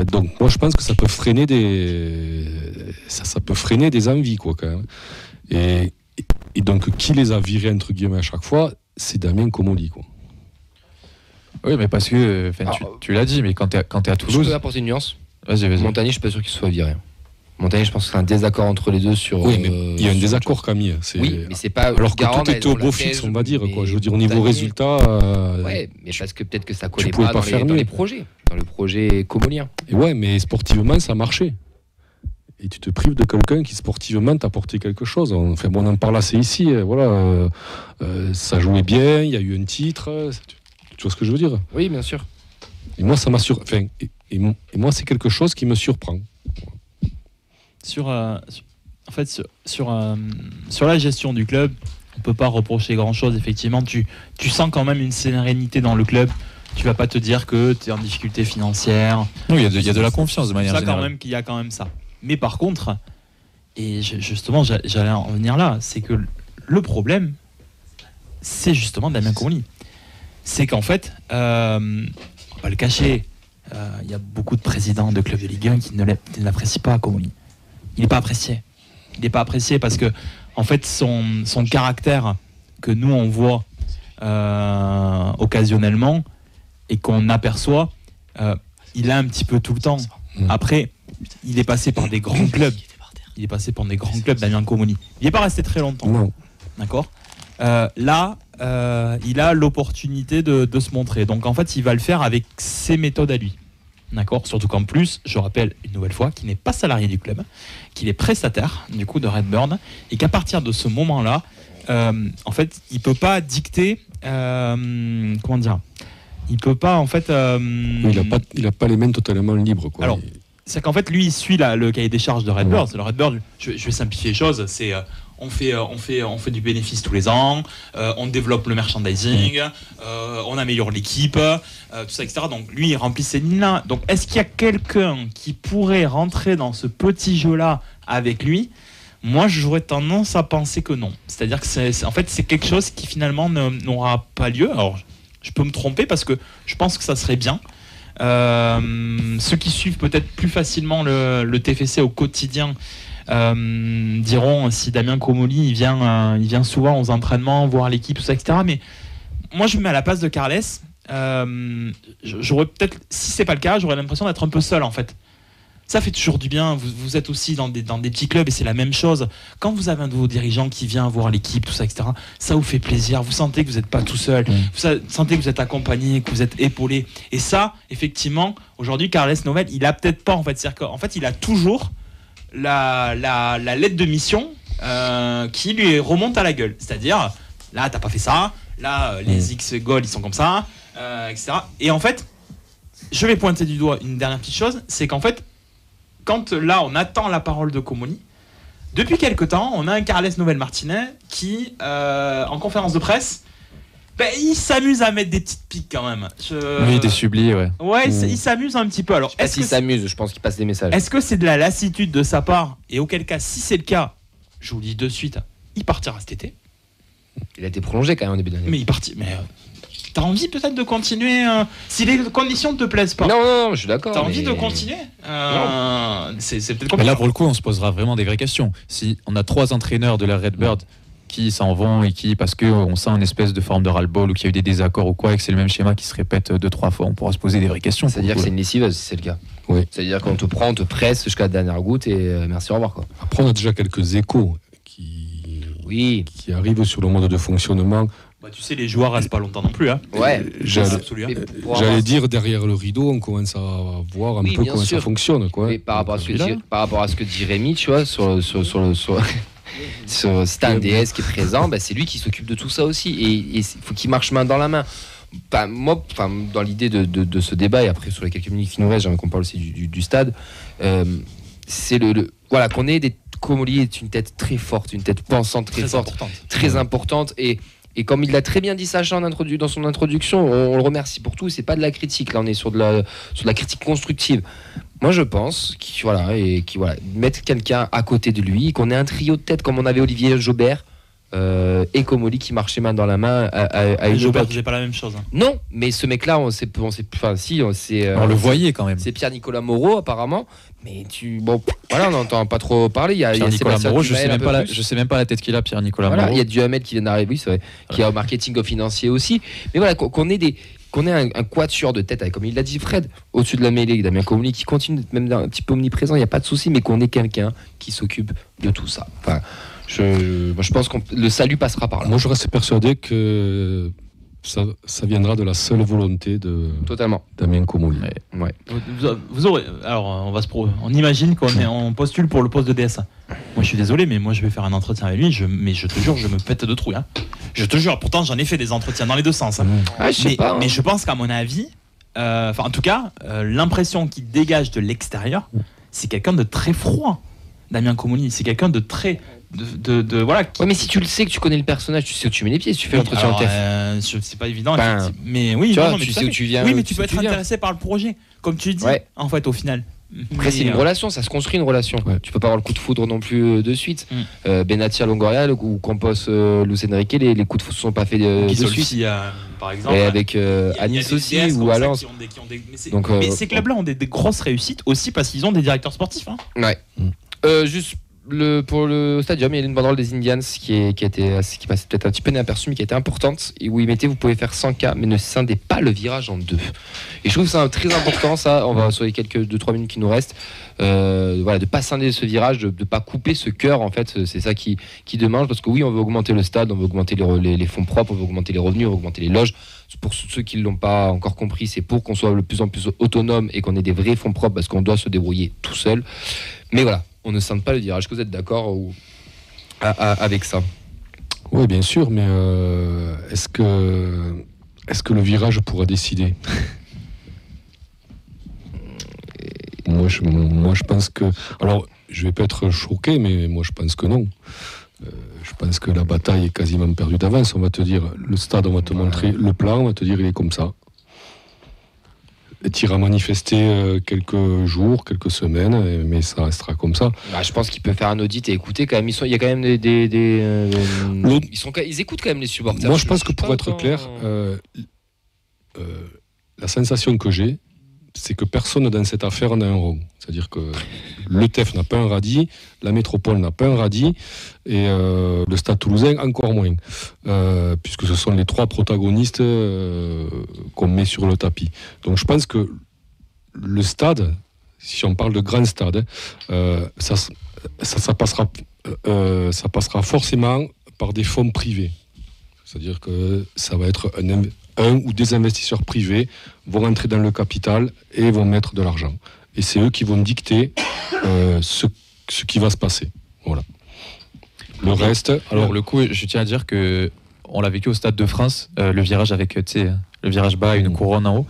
Donc, moi, je pense que ça peut freiner des envies, quoi, quand même. Et donc, qui les a virés, entre guillemets, à chaque fois ? C'est Damien Comolli, quoi. Oui, mais parce que tu l'as dit, mais quand t'es à Toulouse... Je peux apporter une nuance. Vas-y. Montagnier, je suis pas sûr qu'il soit viré. Montagnier, je pense que c'est un désaccord entre les deux sur... Oui, mais il y a un désaccord, Camille. Oui, mais c'est pas... Alors que tout était au beau fixe, on va dire. Quoi. Je veux dire, au niveau résultat... Ouais, mais parce que peut-être que ça collait pas dans les projets. Dans le projet comolien. Et ouais, mais sportivement, ça marchait. Et tu te prives de quelqu'un qui, sportivement, t'a apporté quelque chose. Enfin, bon, on en parle assez ici. Voilà, ça jouait bien, il y a eu un titre... Tu vois ce que je veux dire ? Oui, bien sûr. Et moi, ça m'a moi, c'est quelque chose qui me surprend. Sur la gestion du club, on peut pas reprocher grand-chose. Effectivement, tu sens quand même une sérénité dans le club. Tu vas pas te dire que tu es en difficulté financière. Oui, il y a de la confiance de manière générale. Quand même qu'il y a quand même ça. Mais par contre, et justement, j'allais en venir là, c'est que le problème, c'est justement Damien Comolli. C'est qu'en fait, on va pas le cacher, il y a beaucoup de présidents de clubs de Ligue 1 qui ne l'apprécient pas, Comolli. Il n'est pas apprécié. Il n'est pas apprécié parce que, en fait, son caractère que nous on voit occasionnellement et qu'on aperçoit, il a un petit peu tout le temps. Après, il est passé par des grands clubs. Il est passé par des grands clubs, Damien Comolli. Il n'est pas resté très longtemps. Non. D'accord. Là, il a l'opportunité de se montrer. Donc en fait, il va le faire avec ses méthodes à lui. D'accord. Surtout qu'en plus, je rappelle une nouvelle fois qu'il n'est pas salarié du club, qu'il est prestataire du coup de Redbird, et qu'à partir de ce moment-là, en fait, il peut pas dicter. Comment dire? Il peut pas en fait. Il a pas les mains totalement libres, quoi. Alors, c'est qu'en fait, lui, il suit le cahier des charges de Redbird. Ouais. Le Redbird, je vais simplifier les choses. C'est on fait du bénéfice tous les ans, on développe le merchandising, on améliore l'équipe, tout ça, etc. Donc lui, il remplit ces lignes-là. Donc est-ce qu'il y a quelqu'un qui pourrait rentrer dans ce petit jeu-là avec lui? Moi, j'aurais tendance à penser que non. C'est-à-dire que c'est quelque chose qui finalement n'aura pas lieu. Alors, je peux me tromper parce que je pense que ça serait bien. Ceux qui suivent peut-être plus facilement le TFC au quotidien diront si Damien Comolli il vient souvent aux entraînements voir l'équipe, tout ça, etc. Mais moi je me mets à la place de Carles. J'aurais peut-être, si c'est pas le cas, j'aurais l'impression d'être un peu seul en fait. Ça fait toujours du bien. Vous êtes aussi dans des petits clubs et c'est la même chose. Quand vous avez un de vos dirigeants qui vient voir l'équipe, tout ça, etc., ça vous fait plaisir. Vous sentez que vous n'êtes pas tout seul. Vous sentez que vous êtes accompagné, que vous êtes épaulé. Et ça, effectivement, aujourd'hui, Carles Nouvel, il a peut-être pas en fait. C'est-à-dire qu'en fait, il a toujours la lettre de mission qui lui remonte à la gueule. C'est-à-dire, là, t'as pas fait ça. Là, les X goals, ils sont comme ça, etc. Et en fait, je vais pointer du doigt une dernière petite chose, c'est qu'en fait, quand là on attend la parole de Comolli, depuis quelque temps, on a un Carles Nouvel Martinez qui, en conférence de presse, il s'amuse à mettre des petites piques quand même. Oui, des sublis, ouais. Ouais, il s'amuse un petit peu. Alors, est-ce qu'il s'amuse? Je pense qu'il passe des messages. Est-ce que c'est de la lassitude de sa part? Et auquel cas, si c'est le cas, je vous le dis de suite, il partira cet été. Il a été prolongé quand même en début d'année. Mais il partit. Mais t'as envie peut-être de continuer si les conditions ne te plaisent pas? Non, je suis d'accord. T'as envie de continuer c'est peut-être compliqué. Mais là, pour le coup, on se posera vraiment des vraies questions. Si on a 3 entraîneurs de la Redbird qui s'en vont et qui, parce qu'on sent une espèce de forme de ras-le-bol ou qu'il y a eu des désaccords ou quoi, et que c'est le même schéma qui se répète 2-3 fois, on pourra se poser des vraies questions. C'est-à-dire que c'est une lessiveuse, si c'est le cas. Oui. C'est-à-dire qu'on te prend, on te presse jusqu'à la dernière goutte et merci, au revoir, quoi. Après, on a déjà quelques échos qui arrivent sur le mode de fonctionnement. Tu sais, les joueurs restent pas longtemps non plus. Hein. Ouais, j'allais dire, derrière le rideau, on commence à voir un peu comment ça fonctionne, quoi. Et par rapport à ce que dit Rémi, tu vois, sur Stan DS qui est présent, c'est lui qui s'occupe de tout ça aussi. Et il faut qu'il marche main dans la main. Moi, dans l'idée de ce débat, et après sur les quelques minutes qui nous restent, j'aimerais qu'on parle aussi du stade, c'est voilà, qu'on ait des... Comolli est une tête très forte, une tête pensante très forte, très importante. Et comme il l'a très bien dit Sacha dans son introduction, on le remercie pour tout. C'est pas de la critique, là on est sur de la critique constructive. Moi je pense qu'il mettre quelqu'un à côté de lui, qu'on ait un trio de tête comme on avait Olivier Jobert et Comolli qui marchait main dans la main à une Jobert faisait pas la même chose. Non, mais ce mec-là, on le voyait quand même. C'est Pierre-Nicolas Moreau apparemment. Mais on n'entend pas trop parler. Il y a Pierre-Nicolas Moreau, je sais même pas la tête qu'il a, Pierre-Nicolas Moreau. Il y a Duhamel qui vient d'arriver, oui, c'est vrai, qui est au marketing financier aussi. Mais voilà, qu'on ait un quatuor de tête, comme il l'a dit Fred, au-dessus de la mêlée, Damien Comolli qui continue d'être même un petit peu omniprésent, il n'y a pas de souci, mais qu'on ait quelqu'un qui s'occupe de tout ça. Enfin, je pense que le salut passera par là. Moi, je reste persuadé que ça viendra de la seule volonté de Damien Comolli. Ouais. Vous aurez, alors on imagine qu'on postule pour le poste de DSA. Moi je suis désolé, mais moi je vais faire un entretien avec lui, mais je te jure, je me pète de trouille. Hein. Je te jure, pourtant j'en ai fait des entretiens dans les deux sens. Hein. Mais je pense qu'à mon avis, en tout cas, l'impression qu'il dégage de l'extérieur, c'est quelqu'un de très froid. Damien Comolli, c'est quelqu'un de très... voilà. Ouais, mais si tu le sais, que tu connais le personnage, tu sais où tu mets les pieds, si tu fais l'entretien en TF. C'est pas évident, mais oui, tu sais où tu viens. Oui, mais tu peux être intéressé par le projet, comme tu dis. En fait, au final, Après, c'est une relation, ça se construit une relation. Ouais. Tu peux pas avoir le coup de foudre non plus de suite. Benatia Longoria ou Campos Luis Enrique, les coups de foudre ne sont pas faits de suite. Par exemple. Et avec à Nice aussi ou à Lens. Mais ces clubs-là ont des grosses réussites aussi parce qu'ils ont des directeurs sportifs. Hein. Ouais. Juste pour le stadium, il y a une banderole des Indians qui passait peut-être un petit peu inaperçue, mais qui était importante, et où ils mettaient vous pouvez faire 100K, mais ne scindez pas le virage en deux. Et je trouve ça très important, ça. On va sur les quelques 2-3 minutes qui nous restent, de pas scinder ce virage, de pas couper ce cœur. En fait, c'est ça qui demande, parce que oui, on veut augmenter le stade, on veut augmenter les fonds propres, on veut augmenter les revenus, on veut augmenter les loges. Pour ceux qui ne l'ont pas encore compris, c'est pour qu'on soit de plus en plus autonome et qu'on ait des vrais fonds propres, parce qu'on doit se débrouiller tout seul. Mais voilà, on ne scinde pas le virage. Est-ce que vous êtes d'accord avec ça? Oui, bien sûr, mais est-ce que le virage pourra décider? Moi, je pense que... Alors, je vais pas être choqué, mais moi, je pense que non. Je pense que la bataille est quasiment perdue d'avance. On va te dire, le stade, on va te montrer le plan, on va te dire, il est comme ça. Tu iras manifester quelques jours, quelques semaines, mais ça restera comme ça. Je pense qu'il peut faire un audit et écouter quand même. Il y a quand même ils écoutent quand même les supporters. Moi, je pense que pour être clair, la sensation que j'ai, c'est que personne dans cette affaire n'a un rond. C'est-à-dire que le TEF n'a pas un radis, la métropole n'a pas un radis, et le Stade Toulousain encore moins, puisque ce sont les trois protagonistes qu'on met sur le tapis. Donc je pense que le stade, si on parle de grand stade, ça passera forcément par des fonds privés. C'est-à-dire que ça va être un ou des investisseurs privés vont entrer dans le capital et vont mettre de l'argent. Et c'est eux qui vont dicter ce qui va se passer. Voilà. Le reste... Alors le coup, je tiens à dire que on l'a vécu au Stade de France, le virage avec le virage bas et une couronne en haut.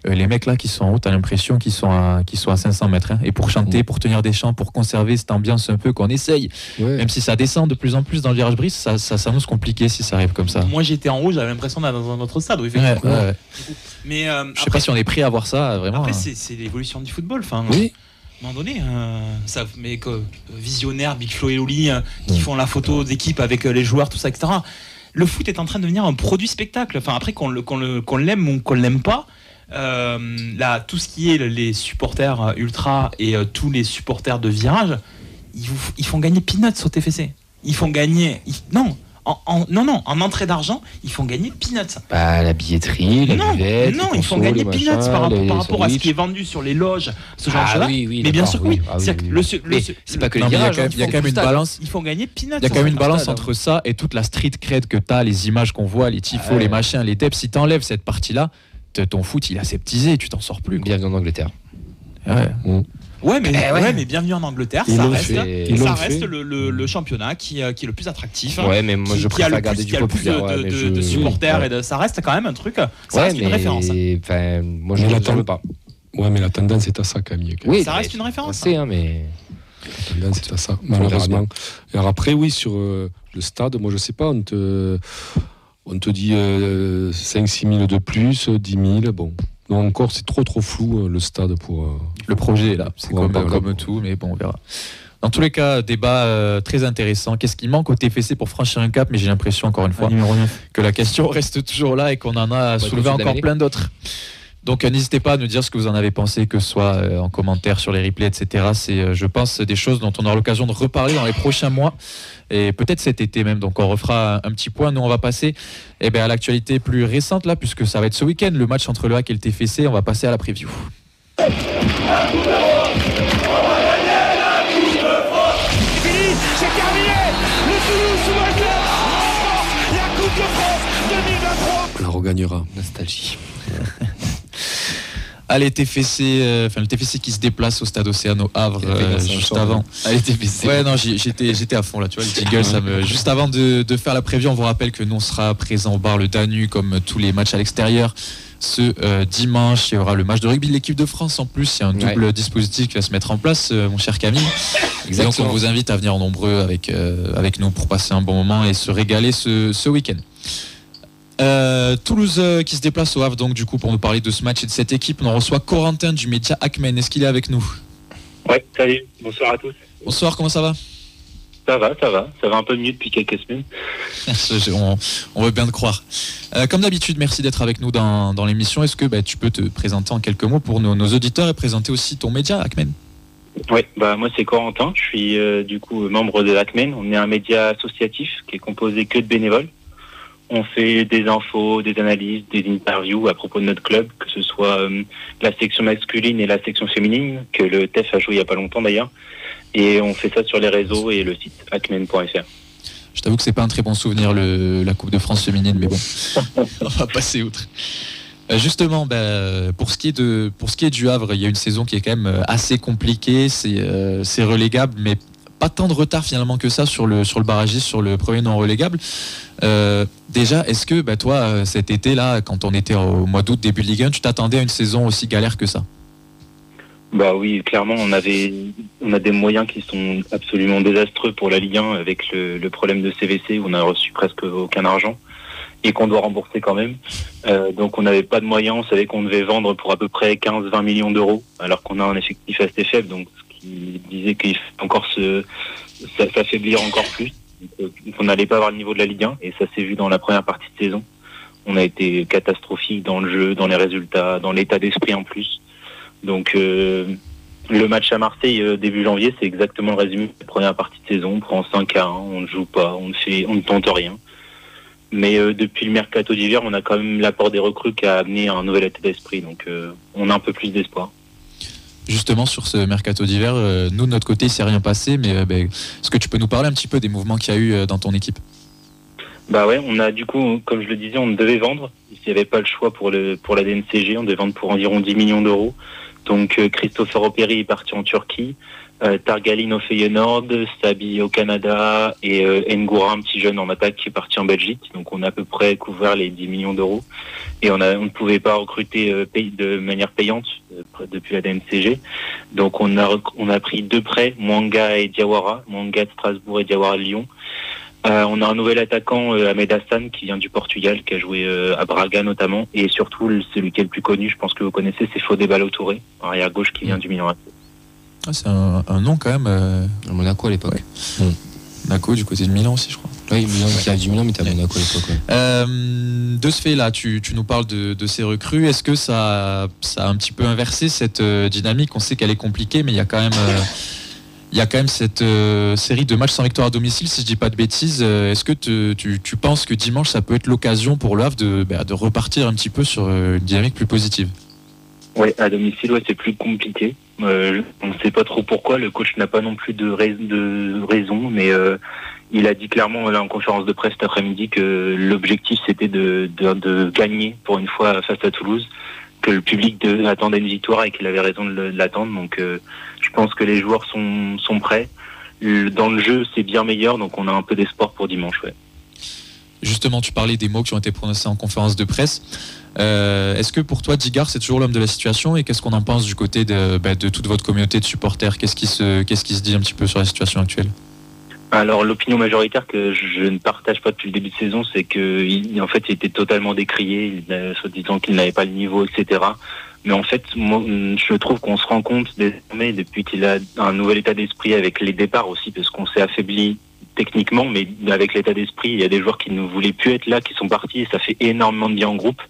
Les mecs là qui sont en haut, t'as l'impression qu'ils sont à 500 mètres. Hein. Et pour chanter, pour tenir des chants, pour conserver cette ambiance un peu qu'on essaye, même si ça descend de plus en plus dans le virage brise, ça s'annonce compliqué si ça arrive comme ça. Moi j'étais en haut, j'avais l'impression d'être dans un autre stade. Oui, ouais. Mais je sais pas si on est prêt à voir ça vraiment. Après c'est l'évolution du football. Enfin, oui. À un moment donné, visionnaire, Big Flo et Oli qui font la photo d'équipe avec les joueurs, tout ça, etc. Le foot est en train de devenir un produit spectacle. Enfin, après qu'on l'aime ou qu'on l'aime pas. Là, tout ce qui est les supporters ultra et tous les supporters de virage, ils font gagner peanuts au TFC. Ils font gagner. En entrée d'argent, ils font gagner peanuts. La billetterie, la buvette. Non, ils font gagner peanuts par rapport à ce qui est vendu sur les loges, ce genre de choses. Oui, mais bien sûr que oui. C'est pas que le virage. Il y a quand même une balance. Ils font gagner peanuts. Il y a quand même une balance entre ça et toute la street cred que t'as, les images qu'on voit, les tifos, les machins, les deps. Si t'enlèves cette partie-là, ton foot il est aseptisé, tu t'en sors plus. Bienvenue en Angleterre. Mais bienvenue en Angleterre, ça reste le championnat qui est le plus attractif. Ouais, mais moi je préfère garder du populaire. De supporters et ça reste quand même un truc. Ça reste une référence. Moi je ne veux pas. Ouais, mais la tendance est à ça, Camille. Oui, ça reste une référence. Mais la tendance est à ça, malheureusement. Et alors après, oui, sur le stade, moi je sais pas, on te dit 5-6 000 de plus, 10 000, bon. Non, encore, c'est trop flou, le stade pour... Le projet est là, c'est comme tout, mais bon, on verra. Dans tous les cas, débat très intéressant. Qu'est-ce qui manque au TFC pour franchir un cap? Mais j'ai l'impression, encore une fois, que la question reste toujours là et qu'on en a soulevé encore plein d'autres. Donc n'hésitez pas à nous dire ce que vous en avez pensé, que ce soit en commentaire sur les replays, etc. C'est, je pense, des choses dont on aura l'occasion de reparler dans les prochains mois et peut-être cet été même. Donc on refera un petit point. Nous on va passer à l'actualité plus récente là, puisque ça va être ce week-end, le match entre le HAC et le TFC. On va passer à la preview. C'est terminé. Le Toulouse remporte la Coupe de France 2023. On la regagnera. Nostalgie. Allez, le TFC qui se déplace au stade Océano Havre juste avant. Allez, TFC. Ouais, non, j'étais à fond là, tu vois, les jingles, juste avant de faire la preview, on vous rappelle que nous on sera présent au bar Le Danu comme tous les matchs à l'extérieur. Ce dimanche, il y aura le match de rugby de l'équipe de France en plus. Il y a un double dispositif qui va se mettre en place, mon cher Camille. Donc on vous invite à venir en nombreux avec nous pour passer un bon moment et se régaler ce week-end. Toulouse qui se déplace au Havre donc du coup pour nous parler de ce match et de cette équipe. On reçoit Corentin du média Akmen. Est-ce qu'il est avec nous? Ouais, salut, bonsoir à tous. Bonsoir, comment ça va? Ça va un peu mieux depuis quelques semaines. on veut bien te croire. Comme d'habitude, merci d'être avec nous dans l'émission. Est-ce que tu peux te présenter en quelques mots pour nos auditeurs et présenter aussi ton média, Acmen? Oui, moi c'est Corentin, je suis du coup membre de Acmen. On est un média associatif qui est composé que de bénévoles. On fait des infos, des analyses, des interviews à propos de notre club, que ce soit la section masculine et la section féminine, que le TEF a joué il n'y a pas longtemps d'ailleurs. Et on fait ça sur les réseaux et le site acmen.fr. Je t'avoue que c'est pas un très bon souvenir la Coupe de France féminine, mais bon, on va passer outre. Justement, pour ce qui est du Havre, il y a une saison qui est quand même assez compliquée, c'est relégable, mais pas tant de retard finalement que ça sur le barragiste, sur le premier non relégable. Déjà, est-ce que toi, cet été-là, quand on était au mois d'août, début de Ligue 1, tu t'attendais à une saison aussi galère que ça? Oui, clairement, on a des moyens qui sont absolument désastreux pour la Ligue 1 avec le problème de CVC où on a reçu presque aucun argent et qu'on doit rembourser quand même. Donc on n'avait pas de moyens, on savait qu'on devait vendre pour à peu près 15-20 millions d'euros alors qu'on a un effectif assez faible, donc ce qui disait qu'il faut encore s'affaiblir encore plus. Donc, on n'allait pas avoir le niveau de la Ligue 1 et ça s'est vu dans la première partie de saison. On a été catastrophique dans le jeu, dans les résultats, dans l'état d'esprit en plus. Donc le match à Marseille début janvier, c'est exactement le résumé de la première partie de saison. On prend 5-1, on ne joue pas, on ne tente rien. Mais depuis le mercato d'hiver, on a quand même l'apport des recrues qui a amené un nouvel état d'esprit. Donc on a un peu plus d'espoir. Justement, sur ce mercato d'hiver, nous de notre côté, il ne s'est rien passé. Mais est-ce que tu peux nous parler un petit peu des mouvements qu'il y a eu dans ton équipe? Ouais, on a du coup, comme je le disais, on devait vendre. S'il n'y avait pas le choix pour la DNCG, on devait vendre pour environ 10 millions d'euros. Donc Christopher Operi est parti en Turquie, Targalin au Feyenoord, Sabi au Canada et Ngoura, un petit jeune en attaque qui est parti en Belgique. Donc on a à peu près couvert les 10 millions d'euros et on ne pouvait pas recruter de manière payante depuis la DNCG. Donc on a pris 2 prêts, Mwanga et Diawara, Mwanga de Strasbourg et Diawara de Lyon. On a un nouvel attaquant, Ahmed Hassan, qui vient du Portugal, qui a joué à Braga notamment, et surtout celui qui est le plus connu, je pense que vous connaissez, c'est Fodé Ballo-Touré, arrière gauche qui vient du Milan AC. C'est un nom quand même. À Monaco à l'époque. Ouais. Monaco du côté de Milan aussi, je crois. Oui, Milan, qui arrive du Milan, mais t'es à Monaco à l'époque. Ouais. De ce fait-là, tu nous parles de ces recrues. Est-ce que ça a un petit peu inversé cette dynamique? On sait qu'elle est compliquée, mais il y a quand même cette série de matchs sans victoire à domicile, si je dis pas de bêtises. Est-ce que tu penses que dimanche, ça peut être l'occasion pour le Havre de repartir un petit peu sur une dynamique plus positive? Oui, à domicile, c'est plus compliqué. On ne sait pas trop pourquoi. Le coach n'a pas non plus de raison, mais il a dit clairement là, en conférence de presse cet après-midi que l'objectif, c'était de gagner pour une fois face à Toulouse, que le public attendait une victoire et qu'il avait raison de l'attendre. Donc je pense que les joueurs sont prêts. Dans le jeu, c'est bien meilleur, donc on a un peu d'espoir pour dimanche. Ouais. Justement, tu parlais des mots qui ont été prononcés en conférence de presse. Est-ce que pour toi, Digard, c'est toujours l'homme de la situation? Et qu'est-ce qu'on en pense du côté de toute votre communauté de supporters? Qu'est-ce qui se dit un petit peu sur la situation actuelle? Alors l'opinion majoritaire que je ne partage pas depuis le début de saison, c'est qu'il était totalement décrié, soit disant qu'il n'avait pas le niveau, etc. Mais en fait, moi, je trouve qu'on se rend compte désormais, depuis qu'il a un nouvel état d'esprit avec les départs aussi, parce qu'on s'est affaibli techniquement, mais avec l'état d'esprit, il y a des joueurs qui ne voulaient plus être là, qui sont partis, et ça fait énormément de bien en groupe.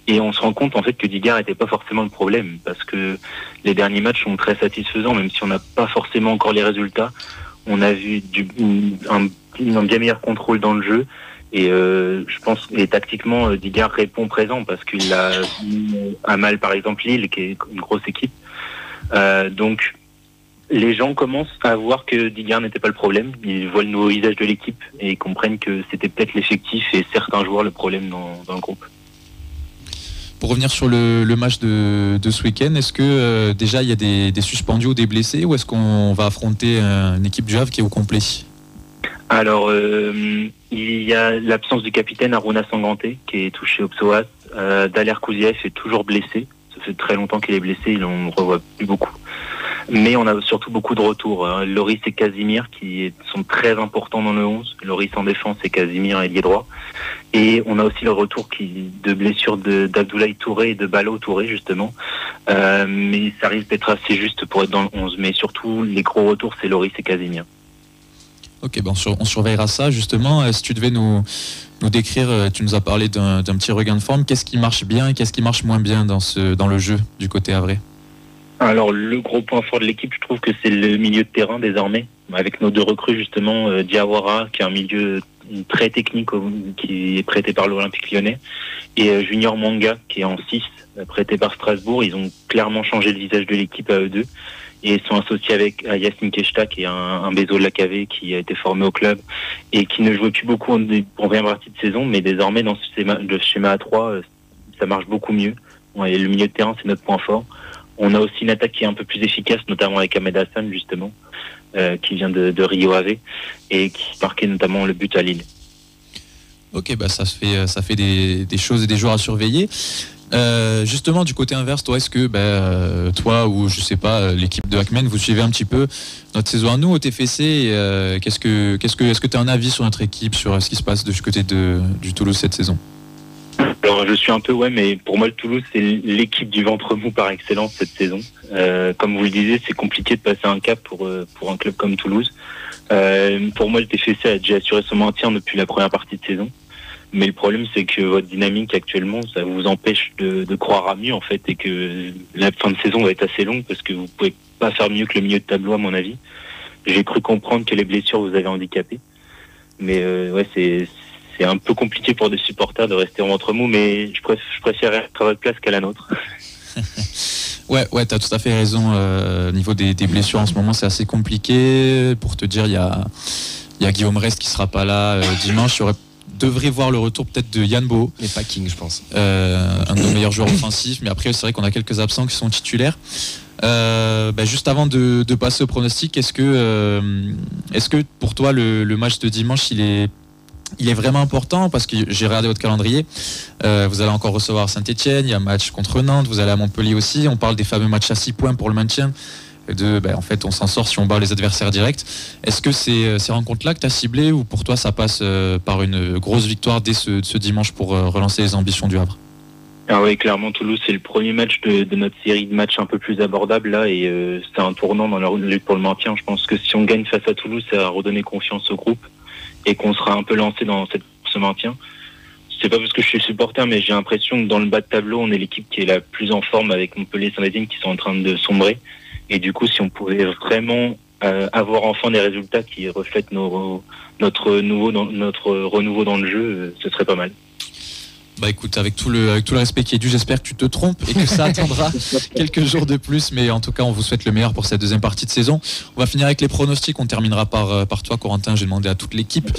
Et on se rend compte en fait que Digard n'était pas forcément le problème, parce que les derniers matchs sont très satisfaisants, même si on n'a pas forcément encore les résultats. On a vu un bien meilleur contrôle dans le jeu. Et je pense que tactiquement, Digard répond présent parce qu'il a à mal, par exemple, Lille, qui est une grosse équipe. Donc, les gens commencent à voir que Digard n'était pas le problème. Ils voient le nouveau visage de l'équipe et ils comprennent que c'était peut-être l'effectif et certains joueurs le problème dans le groupe. Pour revenir sur le match de ce week-end, est-ce que déjà il y a des suspendus ou des blessés, ou est-ce qu'on va affronter une équipe du Havre qui est au complet? Alors, il y a l'absence du capitaine Aruna Sanganté qui est touché au psoas. Daler Kouziev est toujours blessé. Ça fait très longtemps qu'il est blessé, on ne le revoit plus beaucoup. Mais on a surtout beaucoup de retours. Loris et Casimir qui sont très importants dans le 11. Loris en défense et Casimir ailier droit. Et on a aussi le retour de blessures d'Abdoulaye Touré et de Balo Touré justement. Mais ça risque d'être assez juste pour être dans le 11. Mais surtout, les gros retours, c'est Loris et Casimir. Ok, ben on surveillera ça justement. Si tu devais nous décrire, tu nous as parlé d'un petit regain de forme. Qu'est-ce qui marche bien et qu'est-ce qui marche moins bien dans le jeu du côté havrais? Alors le gros point fort de l'équipe, je trouve que c'est le milieu de terrain désormais, avec nos deux recrues justement, Diawara qui est un milieu très technique qui est prêté par l'Olympique Lyonnais, et Junior Mwanga qui est en 6, prêté par Strasbourg. Ils ont clairement changé le visage de l'équipe à eux deux. Et sont associés avec Yacine Keshta, qui est un Bézo de la KV qui a été formé au club et qui ne jouait plus beaucoup en première partie de saison, mais désormais dans le schéma A3, ça marche beaucoup mieux. Et le milieu de terrain, c'est notre point fort. On a aussi une attaque qui est un peu plus efficace, notamment avec Ahmed Hassan, justement, qui vient de Rio Ave et qui marquait notamment le but à Lille. Ok, bah ça fait des choses et des joueurs à surveiller. Justement, du côté inverse, toi, est-ce que toi ou je sais pas l'équipe de Hackman, vous suivez un petit peu notre saison à nous au TFC est-ce que tu as un avis sur notre équipe, sur ce qui se passe du côté du Toulouse cette saison? Alors je suis un peu mais pour moi le Toulouse c'est l'équipe du ventre mou par excellence cette saison. Comme vous le disiez, c'est compliqué de passer un cap pour un club comme Toulouse. Pour moi le TFC a déjà assuré son maintien depuis la première partie de saison. Mais le problème, c'est que votre dynamique actuellement, ça vous empêche de croire à mieux, en fait, et que la fin de saison va être assez longue parce que vous pouvez pas faire mieux que le milieu de tableau, à mon avis. J'ai cru comprendre que les blessures vous avaient handicapé. Mais c'est un peu compliqué pour des supporters de rester en ventre mou, mais je préférerais être à votre place qu'à la nôtre. Ouais, t'as tout à fait raison. Au niveau des blessures en ce moment, c'est assez compliqué. Pour te dire, il y a Guillaume Rest qui sera pas là dimanche. Devrait voir le retour peut-être de Yann Bo. Mais pas King, je pense. Un de nos meilleurs joueurs offensifs, mais après c'est vrai qu'on a quelques absents qui sont titulaires. Juste avant de passer au pronostic, est-ce que pour toi le match de dimanche il est vraiment important? Parce que j'ai regardé votre calendrier, vous allez encore recevoir Saint-Etienne, il y a un match contre Nantes, vous allez à Montpellier aussi, on parle des fameux matchs à 6 points pour le maintien. En fait on s'en sort si on bat les adversaires directs. Est-ce que c'est ces rencontres-là que tu as ciblées ou pour toi ça passe par une grosse victoire dès ce dimanche pour relancer les ambitions du Havre? Ah oui, clairement Toulouse c'est le premier match de notre série de matchs un peu plus abordable là, et c'est un tournant dans la lutte pour le maintien. Je pense que si on gagne face à Toulouse, ça va redonner confiance au groupe et qu'on sera un peu lancé dans ce maintien. C'est pas parce que je suis supporter, mais j'ai l'impression que dans le bas de tableau on est l'équipe qui est la plus en forme, avec Montpellier et Saint-Étienne qui sont en train de sombrer. Et du coup, si on pouvait vraiment avoir enfin des résultats qui reflètent notre renouveau dans le jeu, ce serait pas mal. Bah écoute, avec tout le respect qui est dû, j'espère que tu te trompes et que ça attendra quelques jours de plus. Mais en tout cas, on vous souhaite le meilleur pour cette deuxième partie de saison. On va finir avec les pronostics. On terminera par toi, Corentin. J'ai demandé à toute l'équipe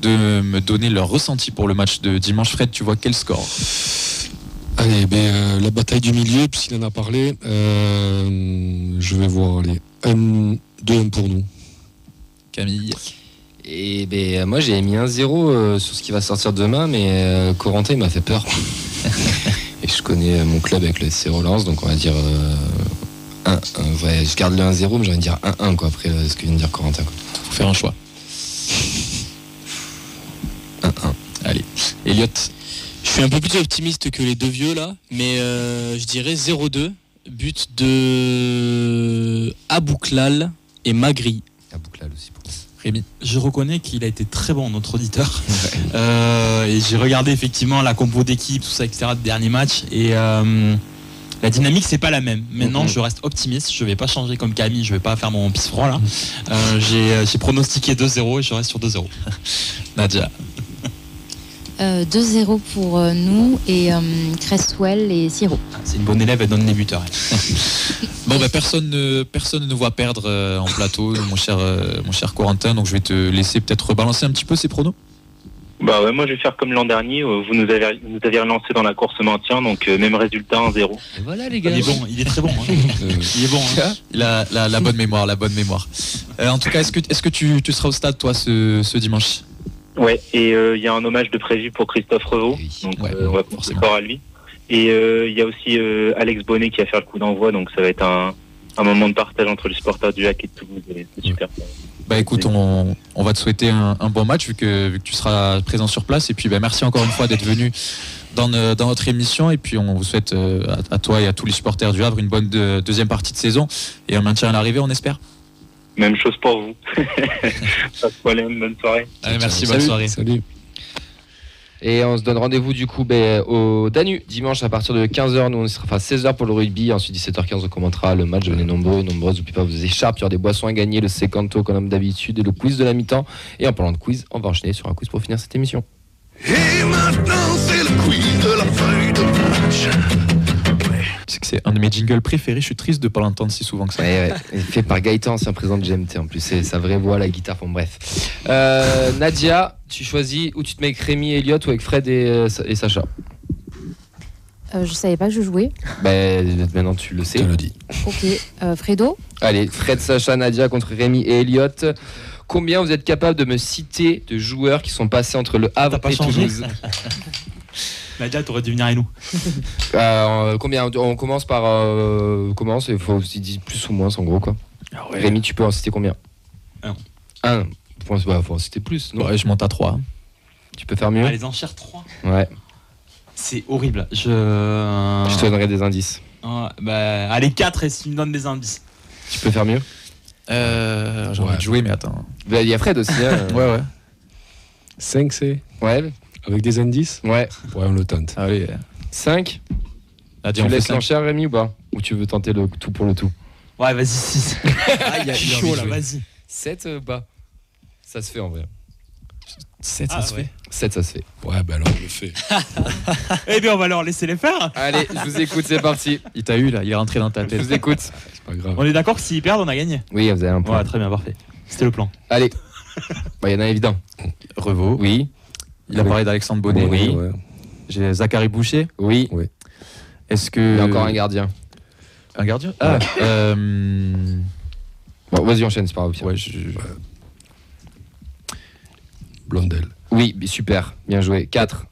de me donner leur ressenti pour le match de dimanche. Fred, tu vois quel score? Allez, la bataille du milieu, puisqu'il en a parlé, je vais voir, allez, 2-1 pour nous. Camille? Et moi j'ai mis 1-0 sur ce qui va sortir demain, mais Corentin il m'a fait peur. Et je connais mon club avec le SC Relance, donc on va dire 1-1. Je garde le 1-0, mais j'ai envie de dire 1-1 quoi, après ce que vient de dire Corentin. Faut faire un choix. 1-1. Allez, Elliot? Je suis un peu plus optimiste que les deux vieux là, mais je dirais 0-2, but de Abouklal et Magri. Abouklal aussi pour moi. Rémi? Je reconnais qu'il a été très bon, notre auditeur. Et j'ai regardé effectivement la compo d'équipe, tout ça, etc. de dernier match. Et la dynamique, c'est pas la même. Maintenant, je reste optimiste. Je vais pas changer comme Camille. Je vais pas faire mon pisse froid là. J'ai pronostiqué 2-0 et je reste sur 2-0. Nadia? 2-0 pour nous et Cresswell et Siro. C'est une bonne élève, elle donne les buteurs. Bon, personne ne nous voit perdre en plateau, mon cher Corentin, donc je vais te laisser peut-être rebalancer un petit peu ces pronos. Bah ouais, moi je vais faire comme l'an dernier, vous nous avez relancé dans la course maintien, donc même résultat 1-0. Et voilà les gars. Il est très bon. Hein. Il est bon. Hein. Il a la bonne mémoire, en tout cas, est-ce que tu seras au stade toi ce dimanche? Ouais, et il y a un hommage de prévu pour Christophe Revaux, donc on va penser fort à lui. Et il y a aussi Alex Bonnet qui va faire le coup d'envoi, donc ça va être un un moment de partage entre les supporters du HAC et de Toulouse. C'est super. Bah écoute, on va te souhaiter un bon match vu que tu seras présent sur place. Et puis merci encore une fois d'être venu dans notre émission. Et puis on vous souhaite à toi et à tous les supporters du Havre une bonne deuxième partie de saison et un maintien à l'arrivée, on espère. Même chose pour vous. Pas de problème, bonne soirée. Allez, merci, bonne soirée. Salut. Et on se donne rendez-vous du coup au Danu dimanche à partir de 15h. Nous on sera, enfin 16h pour le rugby. Ensuite 17h15 on commentera le match. Venez nombreuses. N'oubliez pas vos écharpes. Il y aura des boissons à gagner, le sécanto comme d'habitude et le quiz de la mi-temps. Et en parlant de quiz, on va enchaîner sur un quiz pour finir cette émission. Et maintenant c'est le quiz de la feuille de match. C'est que c'est un de mes jingles préférés. Je suis triste de pas l'entendre si souvent que ça. Ouais. Fait par Gaëtan, ancien président de GMT en plus. C'est sa vraie voix, la guitare. Bon, bref. Nadia, tu choisis où tu te mets avec Rémi et Elliot ou avec Fred et Sacha. Je savais pas que je jouais. Maintenant tu le sais. Tu le dis. Ok. Fredo. Allez, Fred, Sacha, Nadia contre Rémi et Elliot. Combien vous êtes capable de me citer de joueurs qui sont passés entre le Havre et Toulouse? Nadia, t'aurais dû venir avec nous. Combien? On commence par. Commence, il faut aussi dire plus ou moins en gros quoi. Ah ouais. Rémi, tu peux en citer combien? Un. Faut en citer plus, non? Ouais, je monte à 3. Tu peux faire mieux? Les enchères 3. Ouais. C'est horrible. Je te donnerai des indices. Allez, 4 et si tu me donnes des indices. Tu peux faire mieux? J'ai envie de jouer, mais attends. Il y a Fred aussi. Hein. Ouais. 5 c'est? Ouais. Avec des indices? Ouais. Ouais, on le tente. Allez. 5. Nadia, tu on fait laisses 5. l'enchère, Rémi, ou pas? Ou tu veux tenter le tout pour le tout? Ouais, vas-y, 6. Il est chaud là, vas-y. 7 pas. Ça se fait en vrai. 7, ça se fait. 7, ça se fait. Ouais, ben alors on le fait. Eh bien, on va leur laisser les faire. Allez, je vous écoute, c'est parti. Il t'a eu là, il est rentré dans ta Je tête. vous écoute. C'est pas grave. On est d'accord que s'ils perdent, on a gagné. Oui, vous avez un point. Ouais, très bien, parfait. C'était le plan. Allez. Il y en a évident. Revaux. Oui. Il a parlé d'Alexandre Bonnet. Oui. Ouais. J'ai Zachary Boucher. Oui. Est-ce que. Il y a encore un gardien. Un gardien? Bon, vas-y, enchaîne, c'est pas grave. Ouais, Blondel. Oui, super. Bien joué. 4.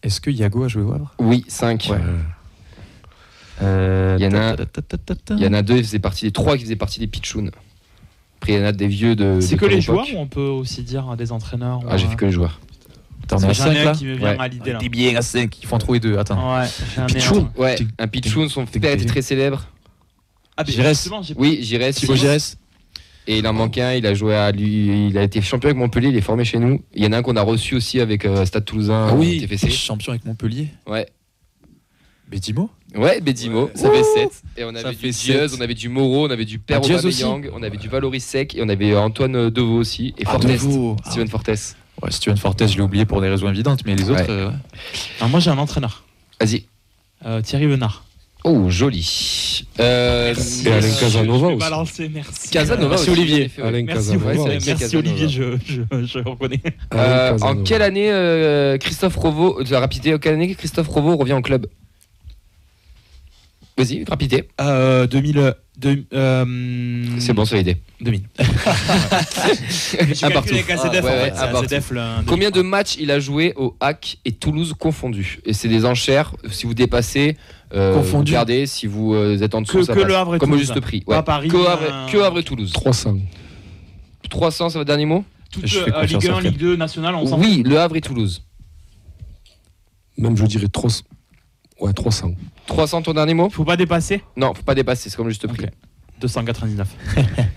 Est-ce que Yago a joué au Havre? Oui, 5. Ouais. Il y en a 2 qui faisaient partie des 3 qui faisaient partie des pitchouns. Après, il y en a des vieux de. C'est de que ton les époque. joueurs ou on peut aussi dire des entraîneurs? Ah, j'ai fait que les joueurs. T'en as 5 là? qui me vient à l'idée là. T'es bien à 5. Il faut en trouver 2. Attends. Ouais, j'ai un Pitchoun. meilleur. Ouais, un pitchoun, son père était très célèbre. Ah, mais Giresse. justement, j'ai Oui, Giresse. Thibaut Giresse. Et il en manque un, il a joué à lui, il a été champion avec Montpellier, il est formé chez nous. Il y en a un qu'on a reçu aussi avec Stade Toulousain. Ah oui, TFC. champion avec Montpellier. Ouais. Bédimo. Ouais, Bédimo, ça fait 7. Et on Ça avait fait du Diaz, 7. on avait du Moreau, on avait du Père Diaz aussi. Aubameyang, on avait du Valoris Sec et on avait Antoine Deveau aussi. Et Fortes, Deveau. Steven Fortes. Ouais, Steven Fortes, je l'ai oublié pour des raisons évidentes, mais les autres. Ouais. Alors, moi, j'ai un entraîneur. Vas-y. Thierry Venard. Oh, joli. Et Alain Casanova aussi. Balancer, merci. Casanova Merci aussi, Olivier. en effet, ouais. Alain Merci, Casanova. Ouais, c'est vrai. merci Casanova. Olivier, je reconnais. Alain En Casanova. quelle année Christophe Roveau, de la rapidité, en quelle année Christophe Roveau revient en club? Vas-y, rapidité. 2000. C'est bon, c'est l'idée. 2000. Un partout. Avec ACDF, Ouais, en ouais, fait, c'est un partout. ACDF, là, Combien de matchs il a joué au HAC et Toulouse confondus? Et c'est des enchères. Si vous dépassez, Confondus. vous perdez. Si vous êtes en dessous, Que ça que passe. le Havre et Comme au Toulouse. juste prix. Pas Paris, Que Havre et Toulouse. 300. 300, c'est votre dernier mot? toute Je fais confiance Ligue à 1, Fred. Ligue 2, Nationale, on s'en fout. Oui, le Havre et Toulouse. Même je dirais 300. Ouais, 300. 300, ton dernier mot? Faut pas dépasser. Non, faut pas dépasser. C'est comme le juste prix. Ok. 299.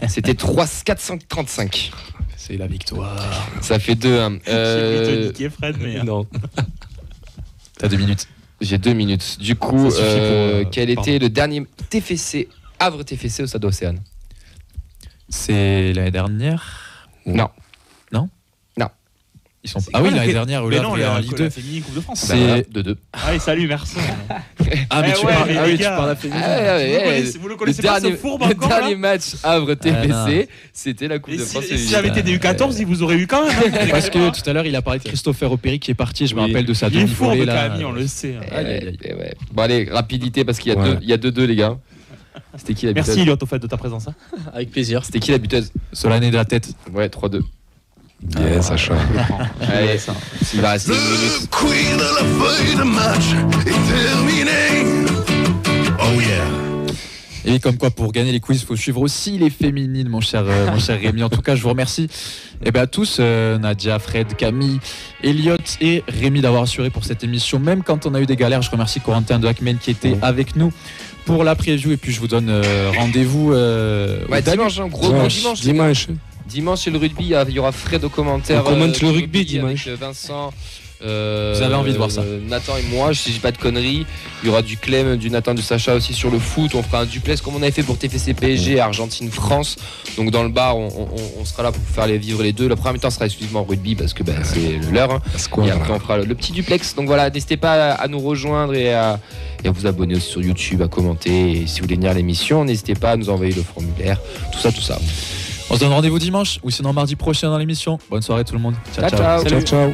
C'était 435. C'est la victoire. Ça fait 2-1. J'ai voulu te niquer, Fred, mais. Non. T'as 2 minutes. J'ai 2 minutes. Du coup, Ça suffit pour, quel pardon. était le dernier TFC, Havre TFC au Stade Océane? C'est l'année dernière. Non. Ils sont... C'est Ah oui, quoi, l'année la- dernière, au Mais Havre non, et en la Ligue 2. féminine Coupe de France. C'est- 2-2. Allez, salut, merci. Ah, mais Eh tu ouais, parles, mais ah les oui, tu gars. parles à féminin. Vous le connaissez pas, ce fourbe le encore, là dernier match Havre TFC, non. c'était la Coupe Et de si, France. si j'avais été des U14, il vous aurait eu quand même. hein. Parce que tout à l'heure, il a parlé de Christopher Opéry qui est parti. Je me Oui. rappelle de sa Il est fourbe, demi-volée là. Camille, on le sait. hein. Aïe, aïe, aïe. Ouais. Bon allez, rapidité parce qu'il y a Ouais. il y a 2-2 les gars. C'était qui la buteuse? Merci, Elliot, au fait, de ta présence. hein. Avec plaisir. C'était qui la buteuse? Solane de la tête. Ouais, 3-2. Bien, Sacha. Allez, il va rester une Le minute. quiz de la feuille de match est terminé. Oh yeah. Et comme quoi, pour gagner les quiz, il faut suivre aussi les féminines, mon cher Rémi. En tout cas, je vous remercie à tous, Nadia, Fred, Camille, Elliot et Rémi d'avoir assuré pour cette émission. Même quand on a eu des galères, je remercie Corentin de Hackman qui était avec nous pour la preview. Et puis, je vous donne rendez-vous dimanche, un gros dimanche. Dimanche, c'est le rugby. Il y aura Fred au commentaire. On commente le rugby dimanche. Avec Vincent. Vous avez envie de voir ça. Nathan et moi, si je dis pas de conneries, il y aura du Clem, du Nathan, du Sacha aussi sur le foot. On fera un duplex comme on avait fait pour TFC PSG, Argentine-France. Donc dans le bar, on sera là pour faire vivre les deux. La première mi-temps sera exclusivement rugby parce que c'est l'heure. Hein. Et après on fera le petit duplex. Donc voilà, n'hésitez pas à nous rejoindre et à vous abonner aussi sur YouTube, à commenter. Et si vous voulez venir à l'émission, n'hésitez pas à nous envoyer le formulaire. Tout ça. On se donne rendez-vous dimanche ou sinon mardi prochain dans l'émission. Bonne soirée tout le monde. Ciao. Ciao.